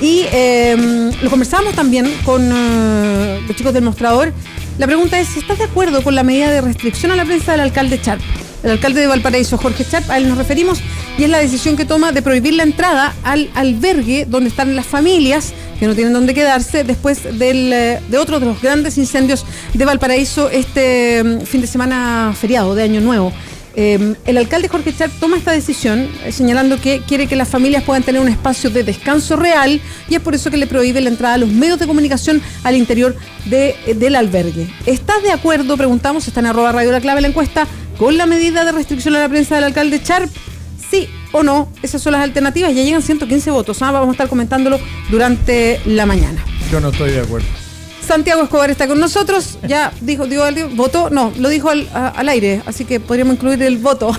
Y lo conversábamos también con los chicos del Mostrador. La pregunta es, ¿estás de acuerdo con la medida de restricción a la prensa del alcalde Charp? El alcalde de Valparaíso, Jorge Charp, a él nos referimos, y es la decisión que toma de prohibir la entrada al albergue donde están las familias que no tienen dónde quedarse después de otro de los grandes incendios de Valparaíso este fin de semana feriado de Año Nuevo. El alcalde Jorge Charp toma esta decisión señalando que quiere que las familias puedan tener un espacio de descanso real, y es por eso que le prohíbe la entrada a los medios de comunicación al interior del albergue. ¿Estás de acuerdo? Preguntamos, está en @Radio La Clave la encuesta, con la medida de restricción a la prensa del alcalde Charp. ¿Sí o no? Esas son las alternativas. Ya llegan 115 votos. Vamos a estar comentándolo durante la mañana. Yo no estoy de acuerdo. Santiago Escobar está con nosotros. Ya dijo, votó, no, lo dijo al aire, así que podríamos incluir el voto.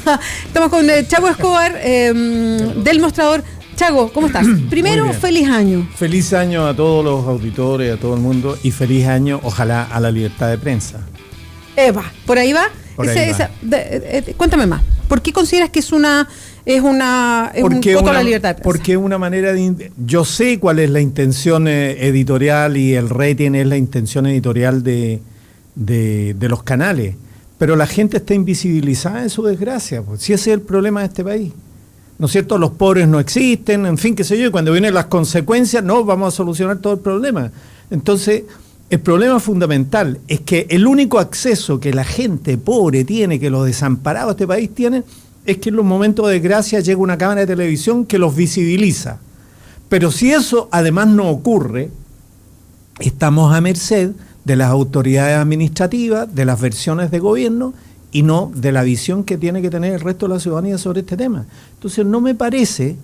Estamos con Chago Escobar del Mostrador. Chago, ¿cómo estás? Primero, feliz año. Feliz año a todos los auditores, a todo el mundo, y feliz año, ojalá, a la libertad de prensa. ¿Por ahí va? Cuéntame más. ¿Por qué consideras que es un voto a la libertad de prensa? Porque es una manera de... Yo sé cuál es la intención editorial, y el rating es la intención editorial de los canales, pero la gente está invisibilizada en su desgracia, pues, si ese es el problema de este país. ¿No es cierto? Los pobres no existen, en fin, qué sé yo, y cuando vienen las consecuencias, no, vamos a solucionar todo el problema. Entonces, el problema fundamental es que el único acceso que la gente pobre tiene, que los desamparados de este país tienen, es que en los momentos de desgracia llega una cámara de televisión que los visibiliza. Pero si eso además no ocurre, estamos a merced de las autoridades administrativas, de las versiones de gobierno, y no de la visión que tiene que tener el resto de la ciudadanía sobre este tema. Entonces no me parece,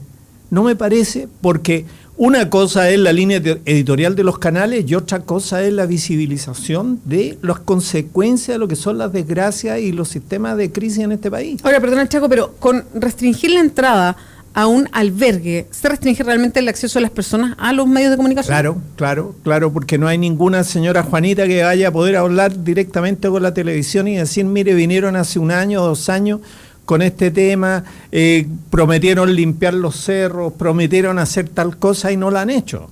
porque una cosa es la línea editorial de los canales y otra cosa es la visibilización de las consecuencias de lo que son las desgracias y los sistemas de crisis en este país. Ahora, perdona, Chaco, pero con restringir la entrada a un albergue, ¿se restringe realmente el acceso de las personas a los medios de comunicación? Claro, porque no hay ninguna señora Juanita que vaya a poder hablar directamente con la televisión y decir, mire, vinieron hace 1 año, 2 años con este tema, prometieron limpiar los cerros, prometieron hacer tal cosa y no la han hecho,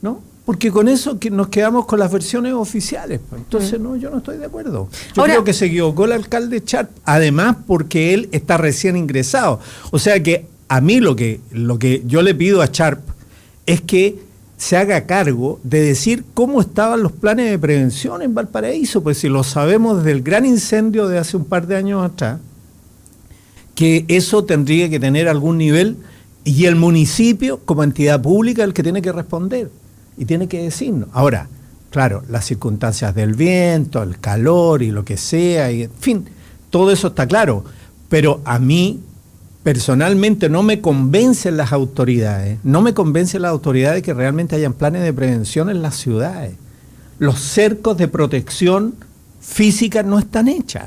¿no? Porque con eso nos quedamos con las versiones oficiales. Entonces, no, yo no estoy de acuerdo. Yo creo que se equivocó el alcalde Charp, además porque él está recién ingresado. O sea que a mí lo que yo le pido a Charp es que se haga cargo de decir cómo estaban los planes de prevención en Valparaíso, pues si lo sabemos desde el gran incendio de hace un par de años atrás, que eso tendría que tener algún nivel, y el municipio como entidad pública es el que tiene que responder y tiene que decirnos. Ahora, claro, las circunstancias del viento, el calor y lo que sea, y en fin, todo eso está claro, pero a mí personalmente no me convencen las autoridades que realmente hayan planes de prevención en las ciudades. Los cercos de protección física no están hechas.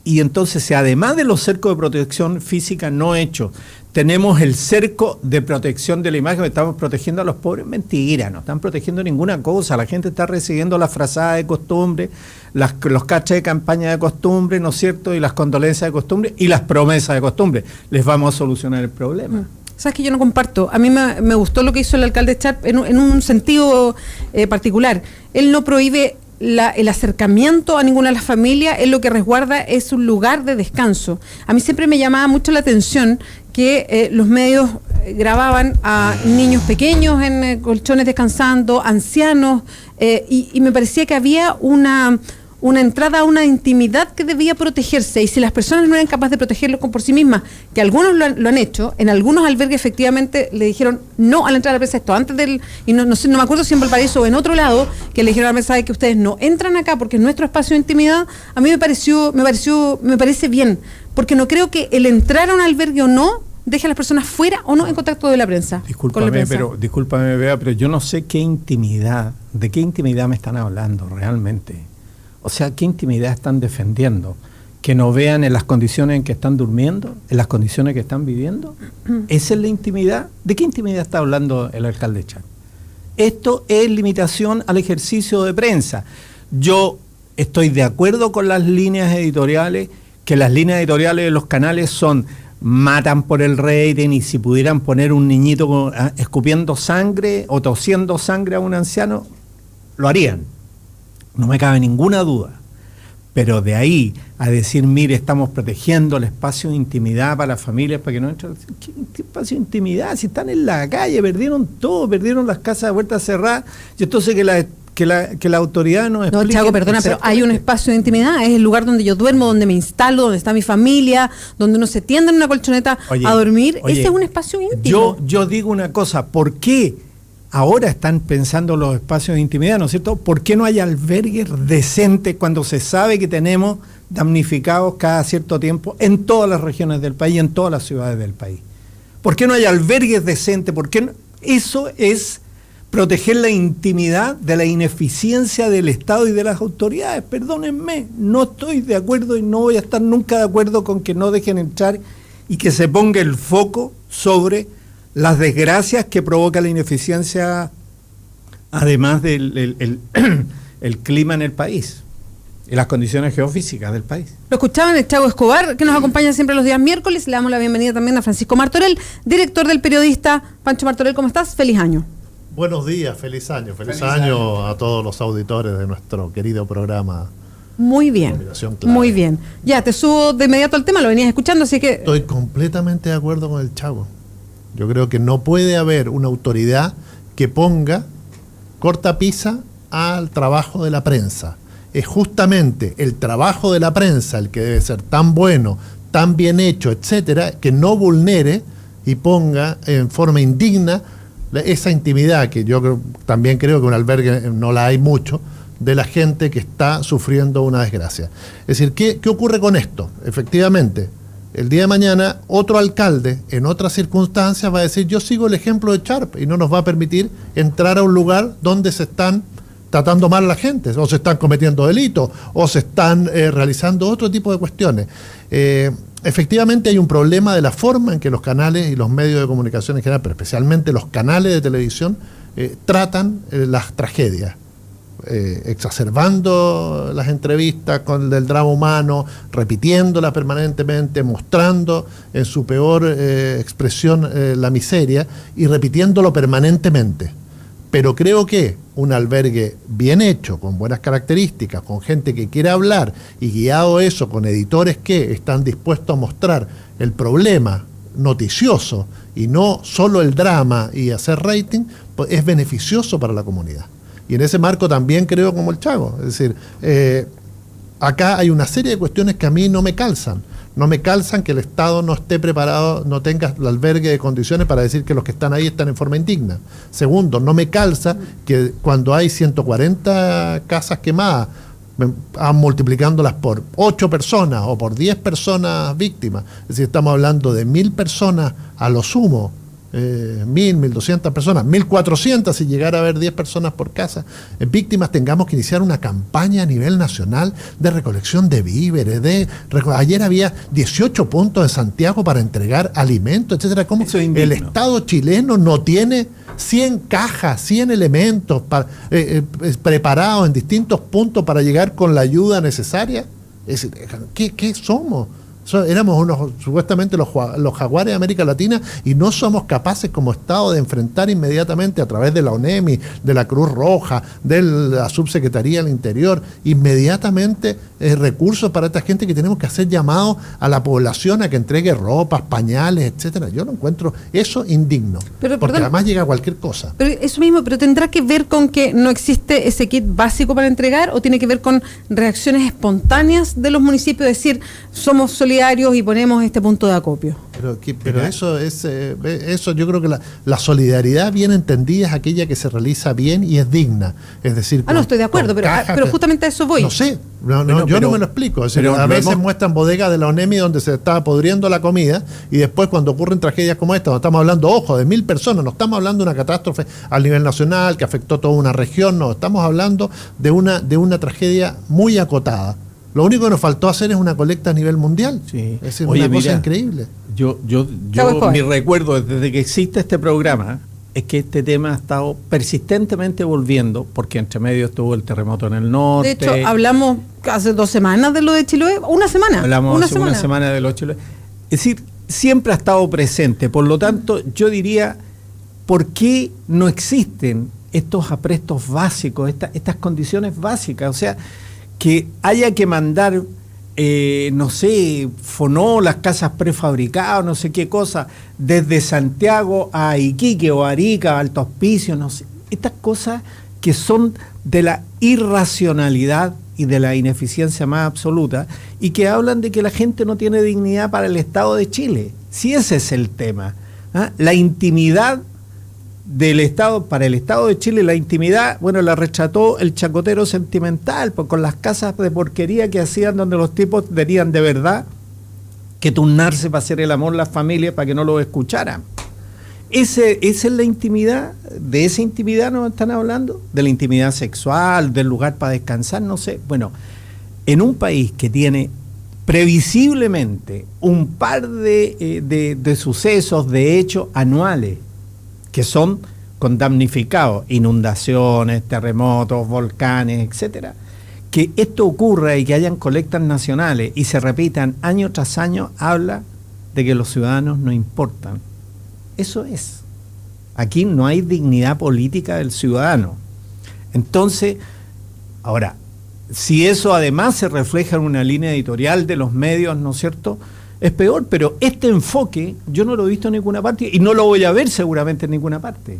Y entonces, si además de los cercos de protección física no hechos, tenemos el cerco de protección de la imagen, estamos protegiendo a los pobres, mentira, no están protegiendo ninguna cosa. La gente está recibiendo las frazadas de costumbre, los cachas de campaña de costumbre, ¿no es cierto?, y las condolencias de costumbre y las promesas de costumbre. Les vamos a solucionar el problema. ¿Sabes que yo no comparto? A mí me gustó lo que hizo el alcalde Charp en un sentido particular. Él no prohíbe el acercamiento a ninguna de las familias, él lo que resguarda es un lugar de descanso. A mí siempre me llamaba mucho la atención que los medios grababan a niños pequeños en colchones descansando, ancianos, y me parecía que había una entrada a una intimidad que debía protegerse, y si las personas no eran capaces de protegerlo por sí mismas, que algunos lo han hecho, en algunos albergues efectivamente le dijeron no a la entrada de la prensa, esto antes y no me acuerdo si en Valparaíso o en otro lado, que le dijeron a la prensa que ustedes no entran acá porque es nuestro espacio de intimidad. A mí me parece bien, porque no creo que el entrar a un albergue o no deje a las personas fuera o no en contacto de la prensa. Discúlpame, Bea, pero yo no sé de qué intimidad me están hablando realmente. O sea, ¿qué intimidad están defendiendo? ¿Que no vean en las condiciones en que están durmiendo? ¿En las condiciones que están viviendo? ¿Esa es la intimidad? ¿De qué intimidad está hablando el alcalde Charp? Esto es limitación al ejercicio de prensa. Yo estoy de acuerdo con las líneas editoriales, que las líneas editoriales de los canales son matan por el rating, y si pudieran poner un niñito escupiendo sangre o tosiendo sangre a un anciano, lo harían. No me cabe ninguna duda. Pero de ahí a decir, mire, estamos protegiendo el espacio de intimidad para las familias, para que no entren. ¿Qué espacio de intimidad? Si están en la calle, perdieron todo, perdieron las casas de puertas cerradas. Y entonces que la autoridad nos explique. No, Chago, perdona, pero hay un espacio de intimidad, es el lugar donde yo duermo, donde me instalo, donde está mi familia, donde uno se tiende en una colchoneta a dormir. Ese es un espacio íntimo. Yo digo una cosa, ¿por qué ahora están pensando los espacios de intimidad, ¿no es cierto? ¿Por qué no hay albergues decentes cuando se sabe que tenemos damnificados cada cierto tiempo en todas las regiones del país, en todas las ciudades del país? ¿Por qué no hay albergues decentes? ¿Por qué no? Eso es proteger la intimidad de la ineficiencia del Estado y de las autoridades. Perdónenme, no estoy de acuerdo y no voy a estar nunca de acuerdo con que no dejen entrar y que se ponga el foco sobre las desgracias que provoca la ineficiencia, además del el clima en el país y las condiciones geofísicas del país. Lo escuchaban el Chago Escobar, que nos acompaña siempre los días miércoles. Le damos la bienvenida también a Francisco Martorell, director del periodista. Pancho Martorell, ¿cómo estás? Feliz año. Buenos días, feliz año. Feliz año a todos los auditores de nuestro querido programa. Muy bien, muy bien. Ya, te subo de inmediato al tema, lo venías escuchando, así que... Estoy completamente de acuerdo con el Chago. Yo creo que no puede haber una autoridad que ponga cortapisa al trabajo de la prensa. Es justamente el trabajo de la prensa el que debe ser tan bueno, tan bien hecho, etcétera, que no vulnere y ponga en forma indigna esa intimidad, que yo también creo que un albergue no la hay mucho, de la gente que está sufriendo una desgracia. Es decir, ¿qué ocurre con esto? Efectivamente, el día de mañana otro alcalde en otras circunstancias va a decir, yo sigo el ejemplo de Charp, y no nos va a permitir entrar a un lugar donde se están tratando mal a la gente, o se están cometiendo delitos, o se están realizando otro tipo de cuestiones. Efectivamente hay un problema de la forma en que los canales y los medios de comunicación en general, pero especialmente los canales de televisión, tratan las tragedias, exacerbando las entrevistas del drama humano, repitiéndolas permanentemente, mostrando en su peor expresión la miseria y repitiéndolo permanentemente. Pero creo que un albergue bien hecho, con buenas características, con gente que quiere hablar y guiado eso con editores que están dispuestos a mostrar el problema noticioso y no solo el drama y hacer rating, pues es beneficioso para la comunidad. Y en ese marco también creo como el Chago. Es decir, acá hay una serie de cuestiones que a mí no me calzan. No me calzan que el Estado no esté preparado, no tenga el albergue de condiciones para decir que los que están ahí están en forma indigna. Segundo, no me calza que cuando hay 140 casas quemadas, multiplicándolas por 8 personas o por 10 personas víctimas, es decir, estamos hablando de 1.000 personas a lo sumo, 1.200 personas, 1.400 si llegara a haber 10 personas por casa, víctimas, tengamos que iniciar una campaña a nivel nacional de recolección de víveres. Ayer había 18 puntos en Santiago para entregar alimentos, etcétera. ¿Cómo el Estado chileno no tiene 100 cajas, 100 elementos preparados en distintos puntos para llegar con la ayuda necesaria? Es decir, ¿qué somos? Éramos supuestamente los jaguares de América Latina y no somos capaces como Estado de enfrentar inmediatamente a través de la ONEMI, de la Cruz Roja, de la Subsecretaría del Interior, inmediatamente recursos para esta gente, que tenemos que hacer llamados a la población a que entregue ropas, pañales, etcétera. Yo no encuentro eso indigno, porque además llega cualquier cosa. Pero eso mismo, pero ¿tendrá que ver con que no existe ese kit básico para entregar o tiene que ver con reacciones espontáneas de los municipios, decir, somos solidarios y ponemos este punto de acopio? Pero eso yo creo que la solidaridad bien entendida es aquella que se realiza bien y es digna. Es decir, no estoy de acuerdo, pero justamente a eso voy. No sé, yo no me lo explico. Es decir, a veces muestran bodegas de la ONEMI donde se está podriendo la comida y después cuando ocurren tragedias como esta, donde estamos hablando, ojo, de 1.000 personas, no estamos hablando de una catástrofe a nivel nacional que afectó toda una región, no, estamos hablando de una tragedia muy acotada. Lo único que nos faltó hacer es una colecta a nivel mundial. Sí. Es una cosa increíble. Mi recuerdo desde que existe este programa es que este tema ha estado persistentemente volviendo, porque entre medio estuvo el terremoto en el norte. De hecho, hablamos hace 2 semanas de lo de Chiloé, una semana de lo de Chiloé. Es decir, siempre ha estado presente. Por lo tanto, yo diría, ¿por qué no existen estos aprestos básicos, estas condiciones básicas? O sea, que haya que mandar, no sé, fonolas, casas prefabricadas, no sé qué cosa, desde Santiago a Iquique o Arica, Alto Hospicio, no sé. Estas cosas que son de la irracionalidad y de la ineficiencia más absoluta, y que hablan de que la gente no tiene dignidad para el Estado de Chile. Si ese es el tema, ¿ah? La intimidad del Estado, para el Estado de Chile, la intimidad, bueno, la retrató el chacotero sentimental, pues, con las casas de porquería que hacían, donde los tipos tenían de verdad que turnarse para hacer el amor las familias para que no los escucharan. Esa es la intimidad, de esa intimidad nos están hablando, de la intimidad sexual, del lugar para descansar, no sé. Bueno, en un país que tiene previsiblemente un par de sucesos, de hechos anuales, que son con damnificados, inundaciones, terremotos, volcanes, etcétera, que esto ocurra y que hayan colectas nacionales y se repitan año tras año, habla de que los ciudadanos no importan. Eso es. Aquí no hay dignidad política del ciudadano. Entonces, ahora, si eso además se refleja en una línea editorial de los medios, ¿no es cierto?, es peor, pero este enfoque yo no lo he visto en ninguna parte y no lo voy a ver seguramente en ninguna parte.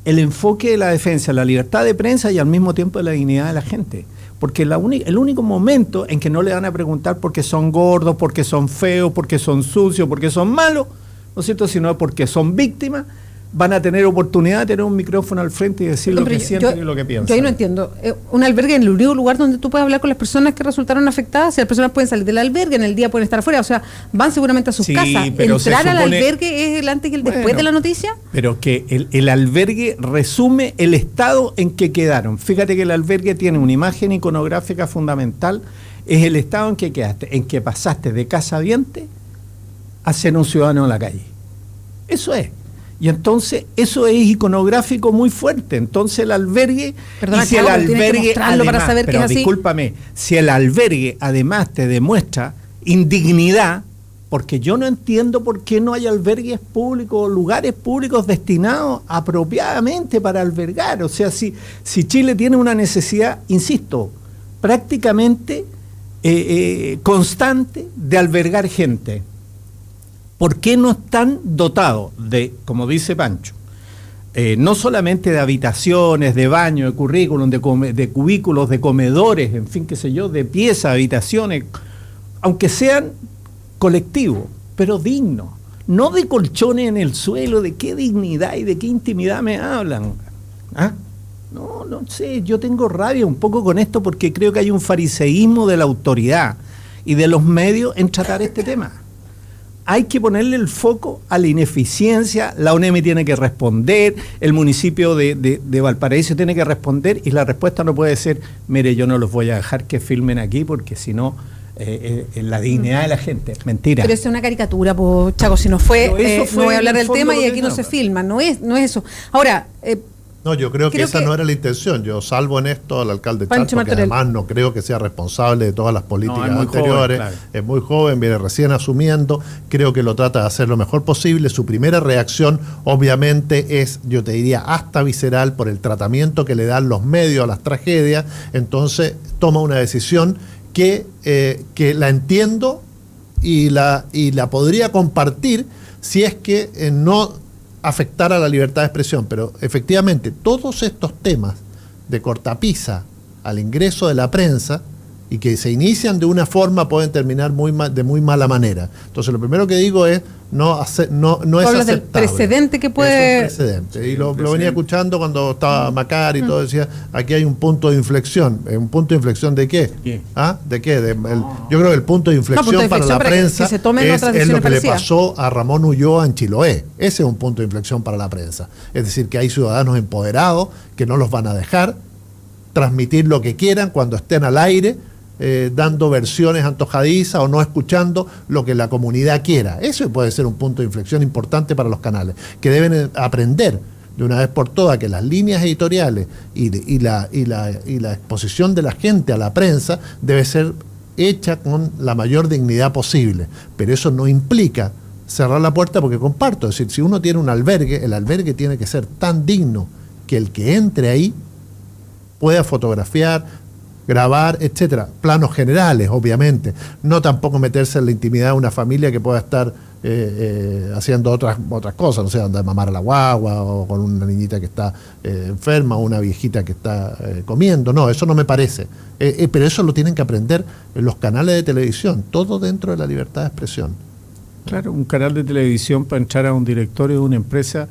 El enfoque de la defensa, la libertad de prensa y al mismo tiempo de la dignidad de la gente. Porque el único momento en que no le van a preguntar porque son gordos, porque son feos, porque son sucios, porque son malos, ¿no es cierto?, sino porque son víctimas, van a tener oportunidad de tener un micrófono al frente y decir lo que sienten y lo que piensan. Yo ahí no entiendo. Un albergue es el único lugar donde tú puedes hablar con las personas que resultaron afectadas. Si las personas pueden salir del albergue, en el día pueden estar afuera, o sea, van seguramente a sus casas. ¿Entrar al albergue es el antes y el después de la noticia? Pero que el albergue resume el estado en que quedaron. Fíjate que el albergue tiene una imagen iconográfica fundamental, es el estado en que quedaste, en que pasaste de casa viente a ser un ciudadano en la calle. Eso es. Y entonces eso es iconográfico muy fuerte. Entonces el albergue, perdona, y si el albergue además, para saber pero que es así. Discúlpame, si el albergue además te demuestra indignidad, porque yo no entiendo por qué no hay albergues públicos, lugares públicos destinados apropiadamente para albergar. O sea, si Chile tiene una necesidad, insisto, prácticamente constante de albergar gente, ¿por qué no están dotados de, como dice Pancho, no solamente de habitaciones, de baños, de currículum, de cubículos, de comedores, en fin, qué sé yo, de piezas, habitaciones, aunque sean colectivos, pero dignos, no de colchones en el suelo? ¿De qué dignidad y de qué intimidad me hablan? ¿Ah? No sé, yo tengo rabia un poco con esto porque creo que hay un fariseísmo de la autoridad y de los medios en tratar este tema. Hay que ponerle el foco a la ineficiencia, la UNEMI tiene que responder, el municipio de Valparaíso tiene que responder, y la respuesta no puede ser, mire, yo no los voy a dejar que filmen aquí porque si no, la dignidad de la gente. Mentira. Pero eso es una caricatura, Chaco, si no fue, no voy a hablar del tema y aquí no se nada. Filma, no es eso. Ahora... No, yo creo que esa no era la intención. Yo salvo en esto al alcalde Pancho Charpo, que Martorell. además no creo que sea responsable de todas las políticas anteriores. Joven, claro. Es muy joven, viene recién asumiendo. Creo que lo trata de hacer lo mejor posible. Su primera reacción, obviamente, es, yo te diría, hasta visceral por el tratamiento que le dan los medios a las tragedias. Entonces, toma una decisión que la entiendo y la podría compartir si es que no afectar a la libertad de expresión, pero efectivamente todos estos temas de cortapisa al ingreso de la prensa y que se inician de una forma pueden terminar de muy mala manera. Entonces lo primero que digo es no es aceptable. Del precedente que puede... Es un precedente. Y lo venía escuchando cuando estaba Macari y todo, decía, aquí hay un punto de inflexión. ¿Un punto de inflexión de qué? ¿Qué? ¿Ah? ¿De qué? Yo creo que el punto de inflexión para la prensa es lo que le pasó a Ramón Ulloa en Chiloé. Ese es un punto de inflexión para la prensa. Es decir, que hay ciudadanos empoderados que no los van a dejar transmitir lo que quieran cuando estén al aire, dando versiones antojadizas o no escuchando lo que la comunidad quiera. Eso puede ser un punto de inflexión importante para los canales, que deben aprender de una vez por todas que las líneas editoriales y la exposición de la gente a la prensa debe ser hecha con la mayor dignidad posible. Pero eso no implica cerrar la puerta porque comparto. Es decir, si uno tiene un albergue, el albergue tiene que ser tan digno que el que entre ahí pueda fotografiar, grabar, etcétera. Planos generales, obviamente. No tampoco meterse en la intimidad de una familia que pueda estar haciendo otras cosas, no sé, andar a mamar a la guagua o con una niñita que está enferma o una viejita que está comiendo. No, eso no me parece. Pero eso lo tienen que aprender en los canales de televisión, todo dentro de la libertad de expresión. Claro, un canal de televisión para entrar a un directorio de una empresa,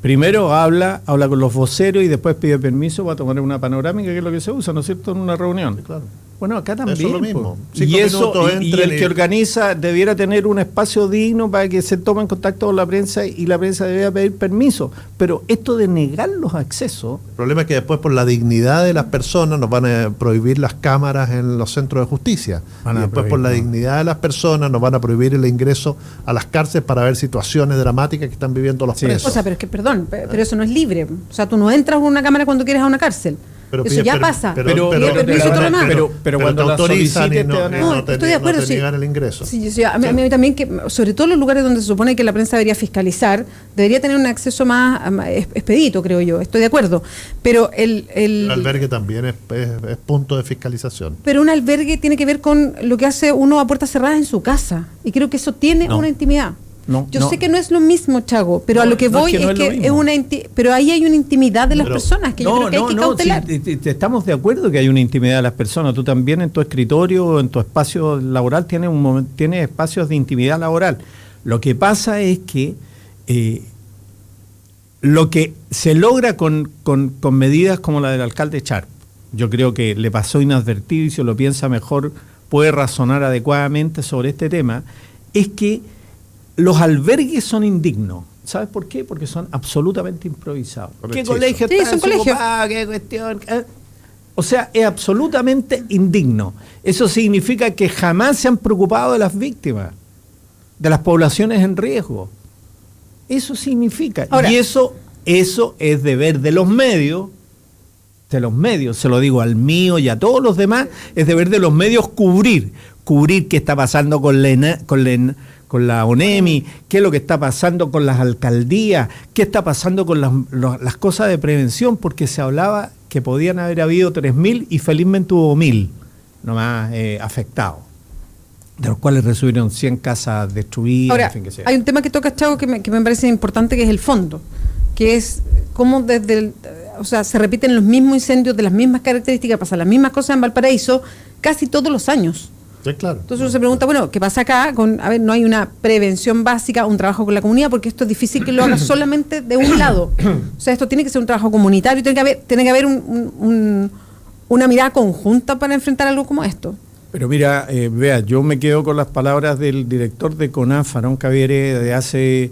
primero habla con los voceros y después pide permiso para tomar una panorámica, que es lo que se usa, ¿no es cierto?, en una reunión. Claro. Bueno, acá también. Eso es lo mismo. Y el que organiza debiera tener un espacio digno para que se tomen contacto con la prensa y la prensa debería pedir permiso. Pero esto de negar los accesos... El problema es que después, por la dignidad de las personas, nos van a prohibir las cámaras en los centros de justicia. Y después, por la dignidad de las personas, nos van a prohibir el ingreso a las cárceles para ver situaciones dramáticas que están viviendo los presos. O sea, pero es que, perdón, pero eso no es libre. O sea, tú no entras con una cámara cuando quieres a una cárcel. Pero eso ya pasa. Pero cuando te autorizan y no estoy de acuerdo, no te niegan el ingreso. Sí, a mí también, que sobre todo en los lugares donde se supone que la prensa debería fiscalizar, debería tener un acceso más expedito, creo yo. Estoy de acuerdo. Pero el albergue también es punto de fiscalización. Pero un albergue tiene que ver con lo que hace uno a puertas cerradas en su casa. Y creo que eso tiene una intimidad. Yo sé que no es lo mismo, Chago, pero a lo que voy es que es una pero ahí hay una intimidad de las personas que yo creo que hay que cautelar. Estamos de acuerdo que hay una intimidad de las personas. Tú también en tu escritorio, en tu espacio laboral, tienes espacios de intimidad laboral. Lo que pasa es que lo que se logra con medidas como la del alcalde Charp, yo creo que le pasó inadvertido y si lo piensa mejor puede razonar adecuadamente sobre este tema, es que los albergues son indignos. ¿Sabes por qué? Porque son absolutamente improvisados. ¿Qué colegio está? Son colegios. ¿Qué cuestión? O sea, es absolutamente indigno. Eso significa que jamás se han preocupado de las víctimas, de las poblaciones en riesgo. Eso significa. Ahora, y eso es deber de los medios, se lo digo al mío y a todos los demás, es deber de los medios cubrir qué está pasando con la ONEMI, qué es lo que está pasando con las alcaldías, qué está pasando con las cosas de prevención, porque se hablaba que podían haber habido 3.000 y felizmente hubo 1.000 nomás afectados, de los cuales recibieron 100 casas destruidas. Ahora, en fin, que sea. Hay un tema que toca, Chago, que me parece importante, que es el fondo, que es cómo se repiten los mismos incendios de las mismas características, pasan las mismas cosas en Valparaíso casi todos los años. Sí, claro. Entonces uno se pregunta, bueno, ¿qué pasa acá? No hay una prevención básica, un trabajo con la comunidad, porque esto es difícil que lo haga solamente de un lado. O sea, esto tiene que ser un trabajo comunitario, tiene que haber una mirada conjunta para enfrentar algo como esto. Pero mira, vea, yo me quedo con las palabras del director de CONAF, Aarón Caviere, de hace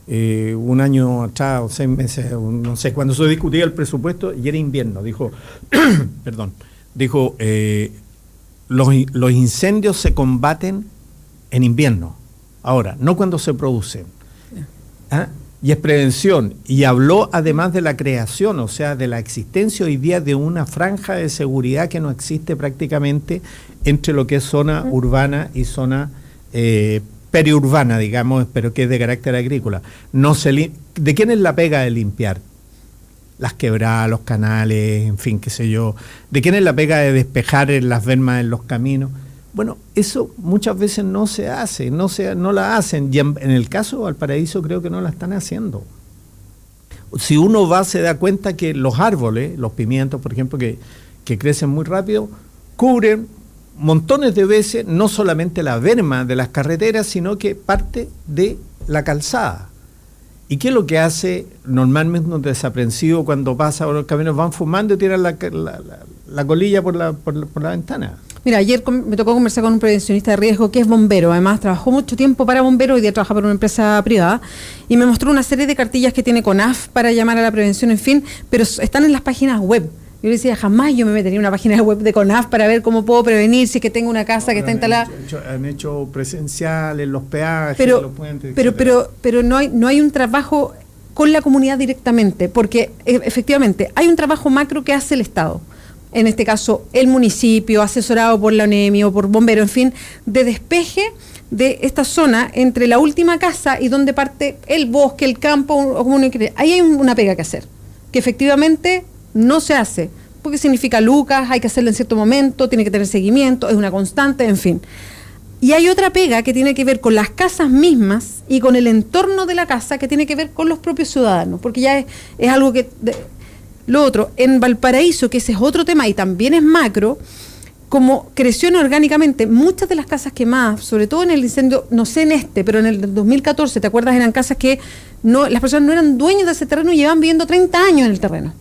un año atrás, o 6 meses, no sé, cuando se discutía el presupuesto y era invierno, dijo, los incendios se combaten en invierno, ahora, no cuando se producen. Y es prevención. Y habló además de la creación, o sea, de la existencia hoy día de una franja de seguridad que no existe prácticamente entre lo que es zona urbana y zona periurbana, digamos, pero que es de carácter agrícola. ¿De quién es la pega de limpiar? Las quebradas, los canales, en fin, qué sé yo. ¿De quién es la pega de despejar las vermas en los caminos? Bueno, eso muchas veces no se hace, no la hacen. Y en el caso de Valparaíso creo que no la están haciendo. Si uno va, se da cuenta que los árboles, los pimientos, por ejemplo, que crecen muy rápido, cubren montones de veces no solamente la verma de las carreteras, sino que parte de la calzada. ¿Y qué es lo que hace normalmente un desaprensivo cuando pasa por los caminos? Van fumando y tiran la colilla por la ventana. Mira, ayer me tocó conversar con un prevencionista de riesgo que es bombero. Además, trabajó mucho tiempo para bomberos, hoy día trabaja para una empresa privada. Y me mostró una serie de cartillas que tiene CONAF para llamar a la prevención, en fin, pero están en las páginas web. Yo le decía, jamás yo me metería en una página web de CONAF para ver cómo puedo prevenir si es que tengo una casa que está instalada. Han hecho presenciales, los peajes, los puentes, pero no hay un trabajo con la comunidad directamente, porque efectivamente hay un trabajo macro que hace el Estado. en este caso el municipio, asesorado por la ONEMI o por bomberos, en fin, de despeje de esta zona entre la última casa y donde parte el bosque, el campo, o como uno quiere. Ahí hay una pega que hacer, que efectivamente no se hace, porque significa lucas, hay que hacerlo en cierto momento, tiene que tener seguimiento, es una constante, en fin. Y hay otra pega que tiene que ver con las casas mismas y con el entorno de la casa, que tiene que ver con los propios ciudadanos, porque ya es algo que... Lo otro, en Valparaíso, que ese es otro tema y también es macro, como creció orgánicamente, muchas de las casas quemadas, sobre todo en el incendio, no sé en este, pero en el 2014, ¿te acuerdas? Eran casas que las personas no eran dueños de ese terreno y llevan viviendo 30 años en el terreno.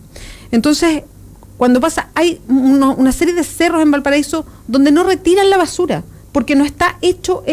Entonces, cuando pasa, hay una serie de cerros en Valparaíso donde no retiran la basura, porque no está hecho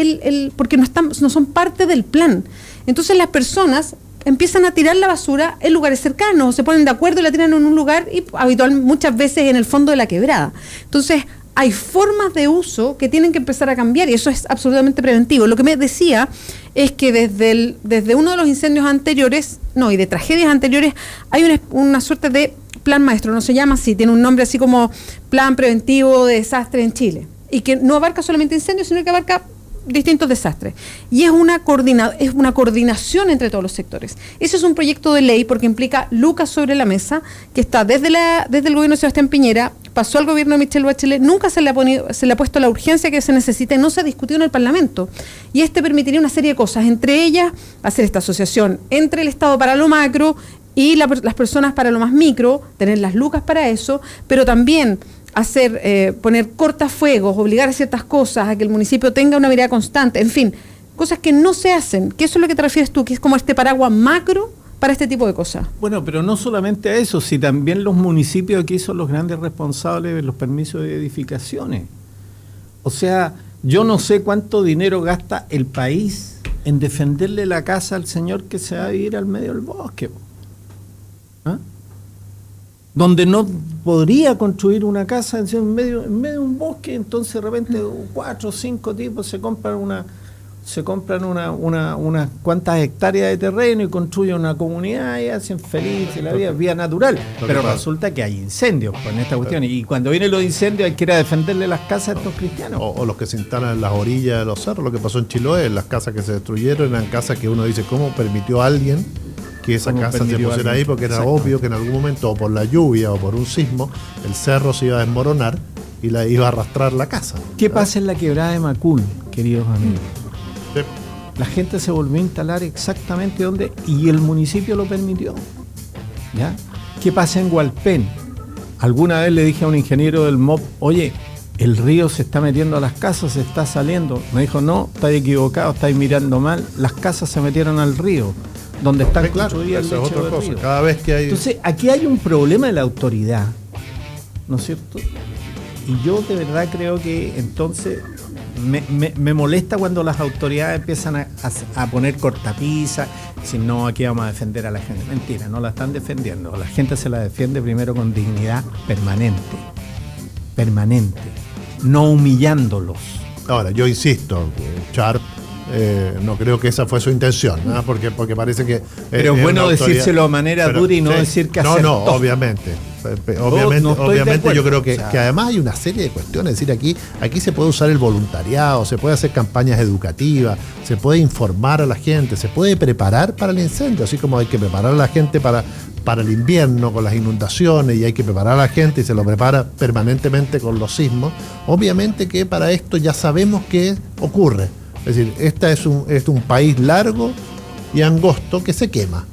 porque no son parte del plan. Entonces las personas empiezan a tirar la basura en lugares cercanos, se ponen de acuerdo y la tiran en un lugar y habitualmente muchas veces en el fondo de la quebrada. Entonces hay formas de uso que tienen que empezar a cambiar y eso es absolutamente preventivo. Lo que me decía es que desde uno de los incendios anteriores, y de tragedias anteriores, hay una suerte de plan maestro, no se llama así, tiene un nombre así como Plan Preventivo de Desastres en Chile, y que no abarca solamente incendios, sino que abarca distintos desastres. Y es una coordinación entre todos los sectores. Ese es un proyecto de ley porque implica lucas sobre la mesa, que está desde el gobierno de Sebastián Piñera, pasó al gobierno de Michelle Bachelet, nunca se le ha puesto la urgencia que se necesita y no se ha discutido en el Parlamento. Y permitiría una serie de cosas, entre ellas hacer esta asociación entre el Estado para lo macro y las personas para lo más micro, tener las lucas para eso, pero también poner cortafuegos, obligar a ciertas cosas, a que el municipio tenga una mirada constante, en fin, cosas que no se hacen, que eso es lo que te refieres tú, que es como este paraguas macro para este tipo de cosas. Bueno, pero no solamente a eso, si también los municipios aquí son los grandes responsables de los permisos de edificaciones. O sea, yo no sé cuánto dinero gasta el país en defenderle la casa al señor que se va a vivir al medio del bosque. ¿Ah? Donde no podría construir una casa en medio de un bosque, entonces de repente 4 o 5 tipos se compran unas cuantas hectáreas de terreno y construyen una comunidad y hacen feliz la vida natural. Pero resulta que hay incendios con esta cuestión y cuando vienen los incendios hay que ir a defenderle las casas a estos cristianos. O los que se instalan en las orillas de los cerros, lo que pasó en Chiloé, las casas que se destruyeron eran casas que uno dice, ¿cómo permitió a alguien que esa casa se pusiera ahí? Porque era obvio que en algún momento, o por la lluvia o por un sismo, el cerro se iba a desmoronar y la iba a arrastrar la casa. ¿Qué pasa en la quebrada de Macul, queridos amigos? Sí. La gente se volvió a instalar exactamente donde, y el municipio lo permitió. ¿Ya? ¿Qué pasa en Hualpén? Alguna vez le dije a un ingeniero del MOP, oye, el río se está metiendo a las casas, se está saliendo. Me dijo, no, estáis equivocados, estáis mirando mal, las casas se metieron al río. Donde están construidas el lecho del río. Cada vez que hay... Entonces, aquí hay un problema de la autoridad, ¿no es cierto? Y yo de verdad creo que entonces me molesta cuando las autoridades empiezan a poner cortapisas, si no, aquí vamos a defender a la gente. Mentira, no la están defendiendo. La gente se la defiende primero con dignidad permanente, no humillándolos. Ahora, yo insisto, Sharp, no creo que esa fue su intención, ¿no? porque parece que... Pero es bueno decírselo de manera dura y no decir que acertó. Obviamente yo creo que además hay una serie de cuestiones. Es decir, aquí se puede usar el voluntariado, se puede hacer campañas educativas, se puede informar a la gente, se puede preparar para el incendio, así como hay que preparar a la gente para el invierno con las inundaciones y hay que preparar a la gente y se lo prepara permanentemente con los sismos. Obviamente que para esto ya sabemos qué ocurre. Es decir, este es un país largo y angosto que se quema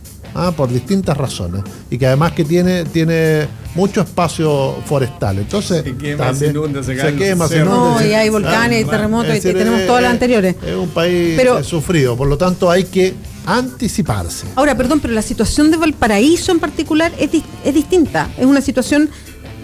por distintas razones y que además que tiene mucho espacio forestal. Entonces se quema, se inunda, se quema, se inunda. Y hay volcanes, terremotos, y tenemos todas las anteriores. Es un país sufrido, por lo tanto hay que anticiparse. Ahora, perdón, pero la situación de Valparaíso en particular es distinta. Es una situación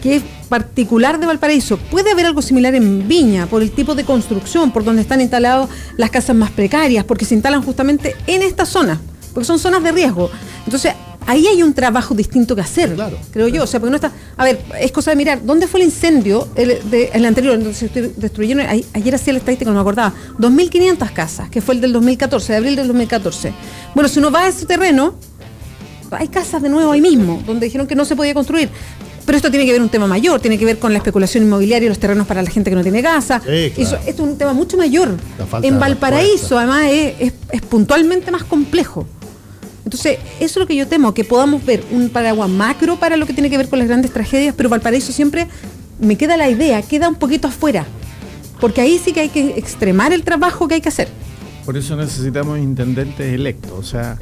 que es particular de Valparaíso. Puede haber algo similar en Viña, por el tipo de construcción, por donde están instaladas las casas más precarias, porque se instalan justamente en esta zona, porque son zonas de riesgo. Entonces, ahí hay un trabajo distinto que hacer, creo yo. O sea, porque no está... A ver, es cosa de mirar, ¿dónde fue el incendio el anterior, donde se destruyeron? Ayer hacía la estadística, no me acordaba, 2.500 casas, que fue el del 2014, de abril del 2014. Bueno, si uno va a ese terreno, hay casas de nuevo ahí mismo, donde dijeron que no se podía construir. Pero esto tiene que ver un tema mayor, tiene que ver con la especulación inmobiliaria y los terrenos para la gente que no tiene casa. Sí, claro. Eso es un tema mucho mayor. En Valparaíso, además, es puntualmente más complejo. Entonces, eso es lo que yo temo, que podamos ver un paraguas macro para lo que tiene que ver con las grandes tragedias, pero Valparaíso siempre me queda la idea, queda un poquito afuera, porque ahí sí que hay que extremar el trabajo que hay que hacer. Por eso necesitamos intendentes electos, o sea,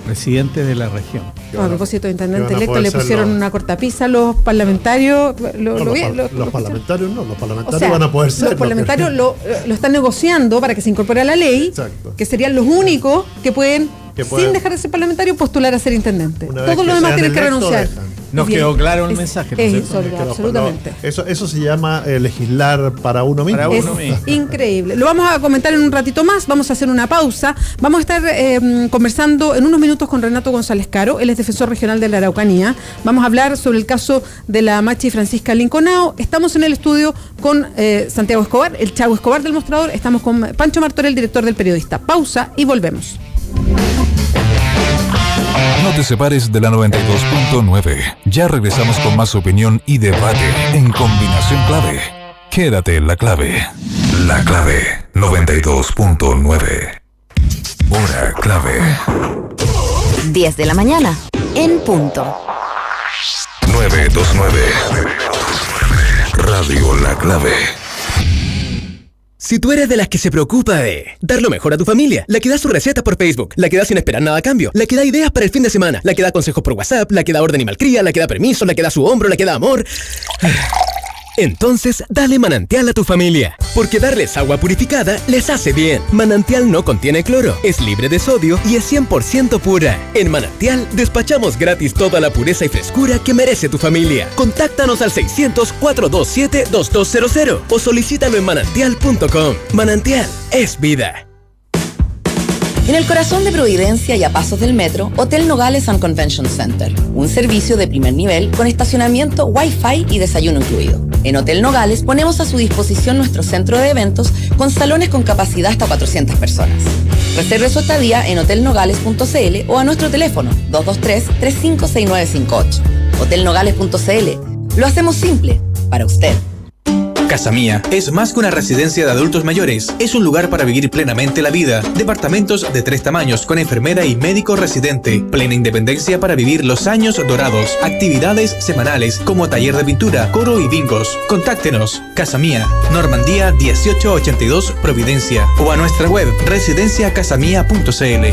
presidentes de la región. A propósito de intendente electo, le pusieron una cortapisa a los parlamentarios. Los parlamentarios van a poder ser. Los parlamentarios lo están negociando para que se incorpore a la ley. Exacto. Que serían los únicos que pueden, sin dejar de ser parlamentario, postular a ser intendente. Todos los demás tienen que renunciar. Nos quedó claro el mensaje. Es insólito, absolutamente. Eso se llama legislar para uno mismo. Es increíble. Lo vamos a comentar en un ratito más. Vamos a hacer una pausa. Vamos a estar conversando en unos minutos con Renato González Caro. Él es defensor regional de la Araucanía. Vamos a hablar sobre el caso de la Machi Francisca Linconao. Estamos en el estudio con Santiago Escobar, el Chavo Escobar del Mostrador. Estamos con Pancho Martorell, director del Periodista. Pausa y volvemos. No te separes de la 92.9. Ya regresamos con más opinión y debate en Combinación Clave. Quédate en la clave. La clave 92.9. Hora clave. 10 de la mañana, en punto. 929. Radio La Clave. Si tú eres de las que se preocupa de dar lo mejor a tu familia, la que da su receta por Facebook, la que da sin esperar nada a cambio, la que da ideas para el fin de semana, la que da consejos por WhatsApp, la que da orden y malcría, la que da permiso, la que da su hombro, la que da amor... Entonces, dale Manantial a tu familia, porque darles agua purificada les hace bien. Manantial no contiene cloro, es libre de sodio y es 100% pura. En Manantial, despachamos gratis toda la pureza y frescura que merece tu familia. Contáctanos al 600-427-2200 o solicítalo en manantial.com. Manantial es vida. En el corazón de Providencia y a pasos del metro, Hotel Nogales and Convention Center. Un servicio de primer nivel con estacionamiento, Wi-Fi y desayuno incluido. En Hotel Nogales ponemos a su disposición nuestro centro de eventos con salones con capacidad hasta 400 personas. Reserve su estadía en hotelnogales.cl o a nuestro teléfono 223-356958. Hotelnogales.cl. Lo hacemos simple para usted. Casa Mía es más que una residencia de adultos mayores. Es un lugar para vivir plenamente la vida. Departamentos de 3 tamaños con enfermera y médico residente. Plena independencia para vivir los años dorados. Actividades semanales como taller de pintura, coro y bingos. Contáctenos. Casa Mía, Normandía 1882, Providencia. O a nuestra web residenciacasamia.cl.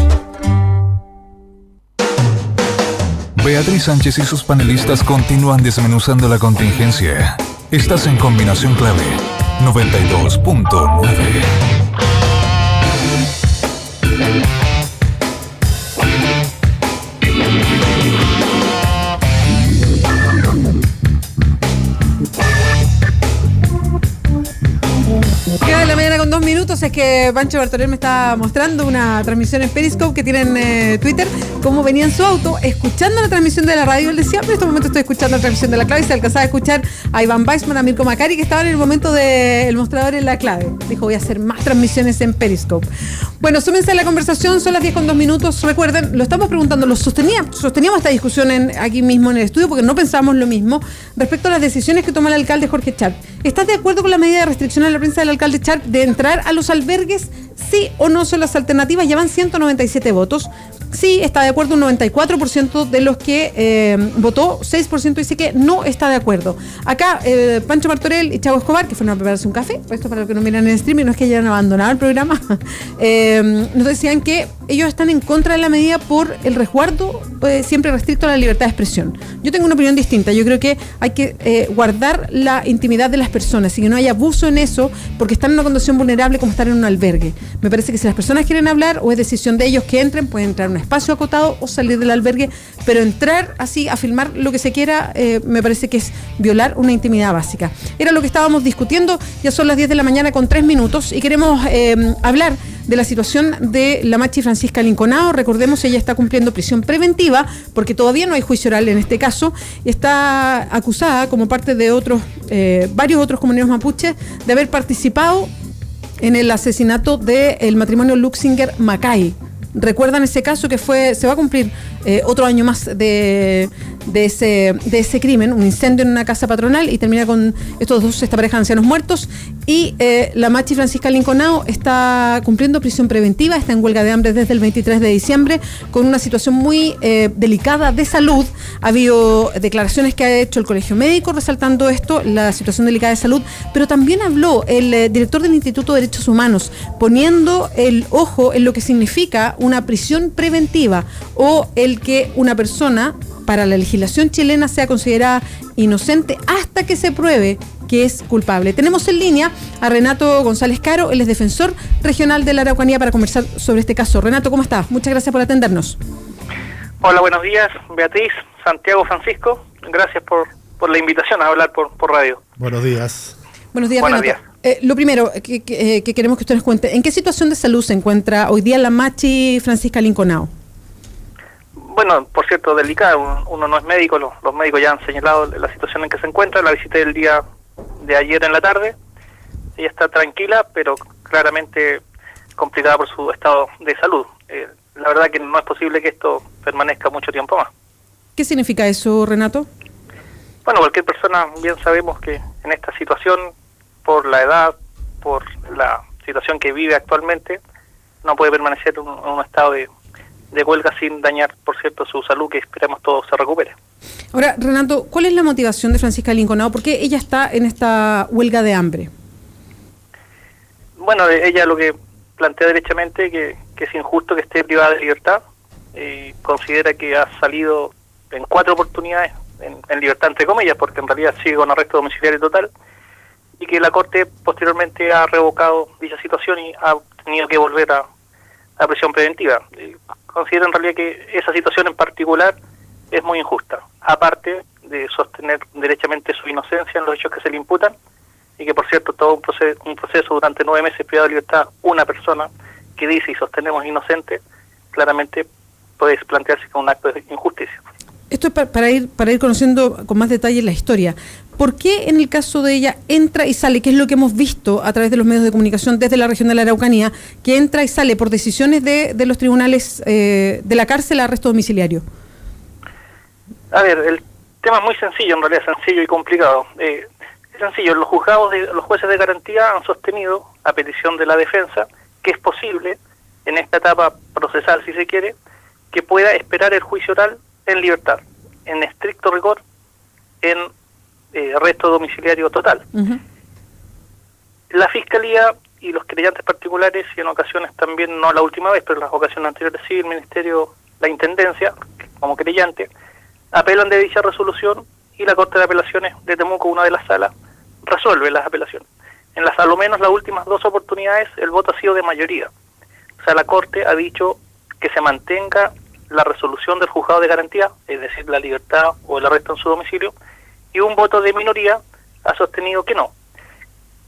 Beatriz Sánchez y sus panelistas continúan desmenuzando la contingencia. Estás en Combinación Clave 92.9. Queda de la mañana con 2 minutos. Es que Pancho Martorell me está mostrando una transmisión en Periscope que tienen Twitter, cómo venía en su auto escuchando la transmisión de la radio. Él decía, pero en este momento estoy escuchando la transmisión de la clave, y se alcanzaba a escuchar a Iván Weissman, a Mirko Macari, que estaban en el momento del mostrador en la clave. Dijo, voy a hacer más transmisiones en Periscope. Bueno, súmense a la conversación, son las 10 con 2 minutos. Recuerden, lo estamos preguntando, sosteníamos esta discusión aquí mismo en el estudio porque no pensábamos lo mismo respecto a las decisiones que toma el alcalde Jorge Charp. ¿Estás de acuerdo con la medida de restricción a la prensa del alcalde Charp de entrar a los albergues? Sí o no son las alternativas. Ya van 197 votos. Sí, está de acuerdo un 94% de los que votó, 6% dice que no está de acuerdo. Acá, Pancho Martorell y Chavo Escobar, que fueron a prepararse un café, esto para los que no miran en el streaming, no es que hayan abandonado el programa, nos decían que ellos están en contra de la medida por el resguardo siempre restricto a la libertad de expresión. Yo tengo una opinión distinta. Yo creo que hay que guardar la intimidad de las personas y que no haya abuso en eso porque están en una condición vulnerable como estar en un albergue. Me parece que si las personas quieren hablar o es decisión de ellos que entren, pueden entrar a un espacio acotado o salir del albergue, pero entrar así a filmar lo que se quiera me parece que es violar una intimidad básica. Era lo que estábamos discutiendo. Ya son las 10 de la mañana con 3 minutos y queremos hablar de la situación de la Machi Francisca Linconao. Recordemos, ella está cumpliendo prisión preventiva porque todavía no hay juicio oral en este caso. Está acusada como parte de varios otros comuneros mapuches de haber participado en el asesinato del matrimonio Luxinger-Macay. ¿Recuerdan ese caso que se va a cumplir otro año más de de ese crimen, un incendio en una casa patronal, y termina con esta pareja de ancianos muertos. Y la Machi Francisca Linconao está cumpliendo prisión preventiva, está en huelga de hambre desde el 23 de diciembre, con una situación muy delicada de salud. Ha habido declaraciones que ha hecho el Colegio Médico resaltando esto, la situación delicada de salud, pero también habló el director del Instituto de Derechos Humanos, poniendo el ojo en lo que significa una prisión preventiva o el que una persona, para la legislación chilena, sea considerada inocente hasta que se pruebe que es culpable. Tenemos en línea a Renato González Caro, él es defensor regional de la Araucanía, para conversar sobre este caso. Renato, ¿cómo estás? Muchas gracias por atendernos. Hola, buenos días, Beatriz, Santiago, Francisco. Gracias por la invitación a hablar por radio. Buenos días. Buenos días, Buenos Renato. Lo primero que queremos que usted nos cuente, ¿en qué situación de salud se encuentra hoy día la Machi Francisca Linconao? Bueno, por cierto, delicada. Uno no es médico, los médicos ya han señalado la situación en que se encuentra. La visité el día de ayer en la tarde. Ella está tranquila, pero claramente complicada por su estado de salud. La verdad que no es posible que esto permanezca mucho tiempo más. ¿Qué significa eso, Renato? Bueno, cualquier persona, bien sabemos que en esta situación, por la edad, por la situación que vive actualmente, no puede permanecer en un estado de huelga sin dañar, por cierto, su salud, que esperemos todo se recupere. Ahora, Renato, ¿cuál es la motivación de Francisca Linconao? ¿Por qué ella está en esta huelga de hambre? Bueno, ella lo que plantea derechamente que es injusto que esté privada de libertad. Considera que ha salido en 4 oportunidades en libertad, entre comillas, porque en realidad sigue con arresto domiciliario total, y que la Corte posteriormente ha revocado dicha situación y ha tenido que volver a prisión preventiva. Considera en realidad que esa situación en particular es muy injusta, aparte de sostener derechamente su inocencia en los hechos que se le imputan, y que por cierto todo un proceso durante 9 meses privado de libertad, una persona que dice y sostenemos inocente, claramente puede plantearse como un acto de injusticia. Esto es para ir conociendo con más detalle la historia. ¿Por qué en el caso de ella entra y sale, que es lo que hemos visto a través de los medios de comunicación desde la región de la Araucanía, que entra y sale por decisiones de los tribunales de la cárcel a arresto domiciliario? A ver, el tema es muy sencillo, en realidad sencillo y complicado. Es sencillo, los jueces de garantía han sostenido, a petición de la defensa, que es posible, en esta etapa procesal si se quiere, que pueda esperar el juicio oral en libertad, en estricto rigor, en arresto domiciliario total. Uh-huh. La Fiscalía y los creyentes particulares, y en ocasiones también, no la última vez, pero en las ocasiones anteriores sí, el Ministerio, la Intendencia, como creyente, apelan de dicha resolución, y la Corte de Apelaciones de Temuco, una de las salas, resuelve las apelaciones. En las, a lo menos las últimas 2 oportunidades, el voto ha sido de mayoría. O sea, la Corte ha dicho que se mantenga la resolución del juzgado de garantía, es decir, la libertad o el arresto en su domicilio, y un voto de minoría ha sostenido que no.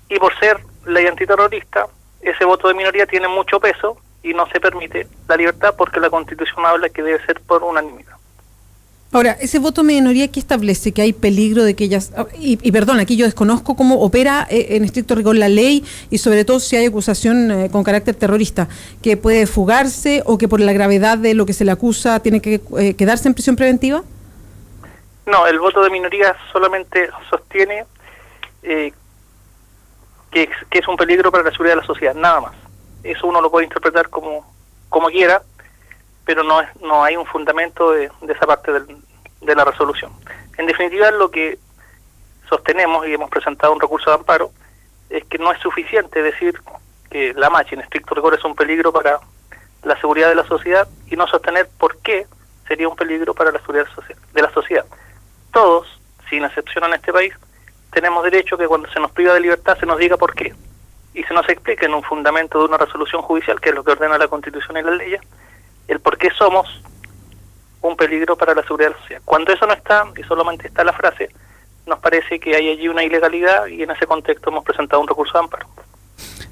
Y por ser ley antiterrorista, ese voto de minoría tiene mucho peso y no se permite la libertad, porque la Constitución habla que debe ser por unanimidad. Ahora, ese voto de minoría que establece que hay peligro de que ellas... Y perdón, aquí yo desconozco cómo opera en estricto rigor la ley, y sobre todo si hay acusación con carácter terrorista, que puede fugarse o que por la gravedad de lo que se le acusa tiene que quedarse en prisión preventiva. No, el voto de minoría solamente sostiene que es un peligro para la seguridad de la sociedad, nada más. Eso uno lo puede interpretar como quiera, pero no hay un fundamento de esa parte de la resolución. En definitiva, lo que sostenemos, y hemos presentado un recurso de amparo, es que no es suficiente decir que la Machi en estricto rigor es un peligro para la seguridad de la sociedad, y no sostener por qué sería un peligro para la seguridad de la sociedad. Todos, sin excepción en este país, tenemos derecho que cuando se nos priva de libertad se nos diga por qué, y se nos explique en un fundamento de una resolución judicial, que es lo que ordena la Constitución y las leyes, el por qué somos un peligro para la seguridad de la sociedad. Cuando eso no está, y solamente está la frase, nos parece que hay allí una ilegalidad, y en ese contexto hemos presentado un recurso de amparo.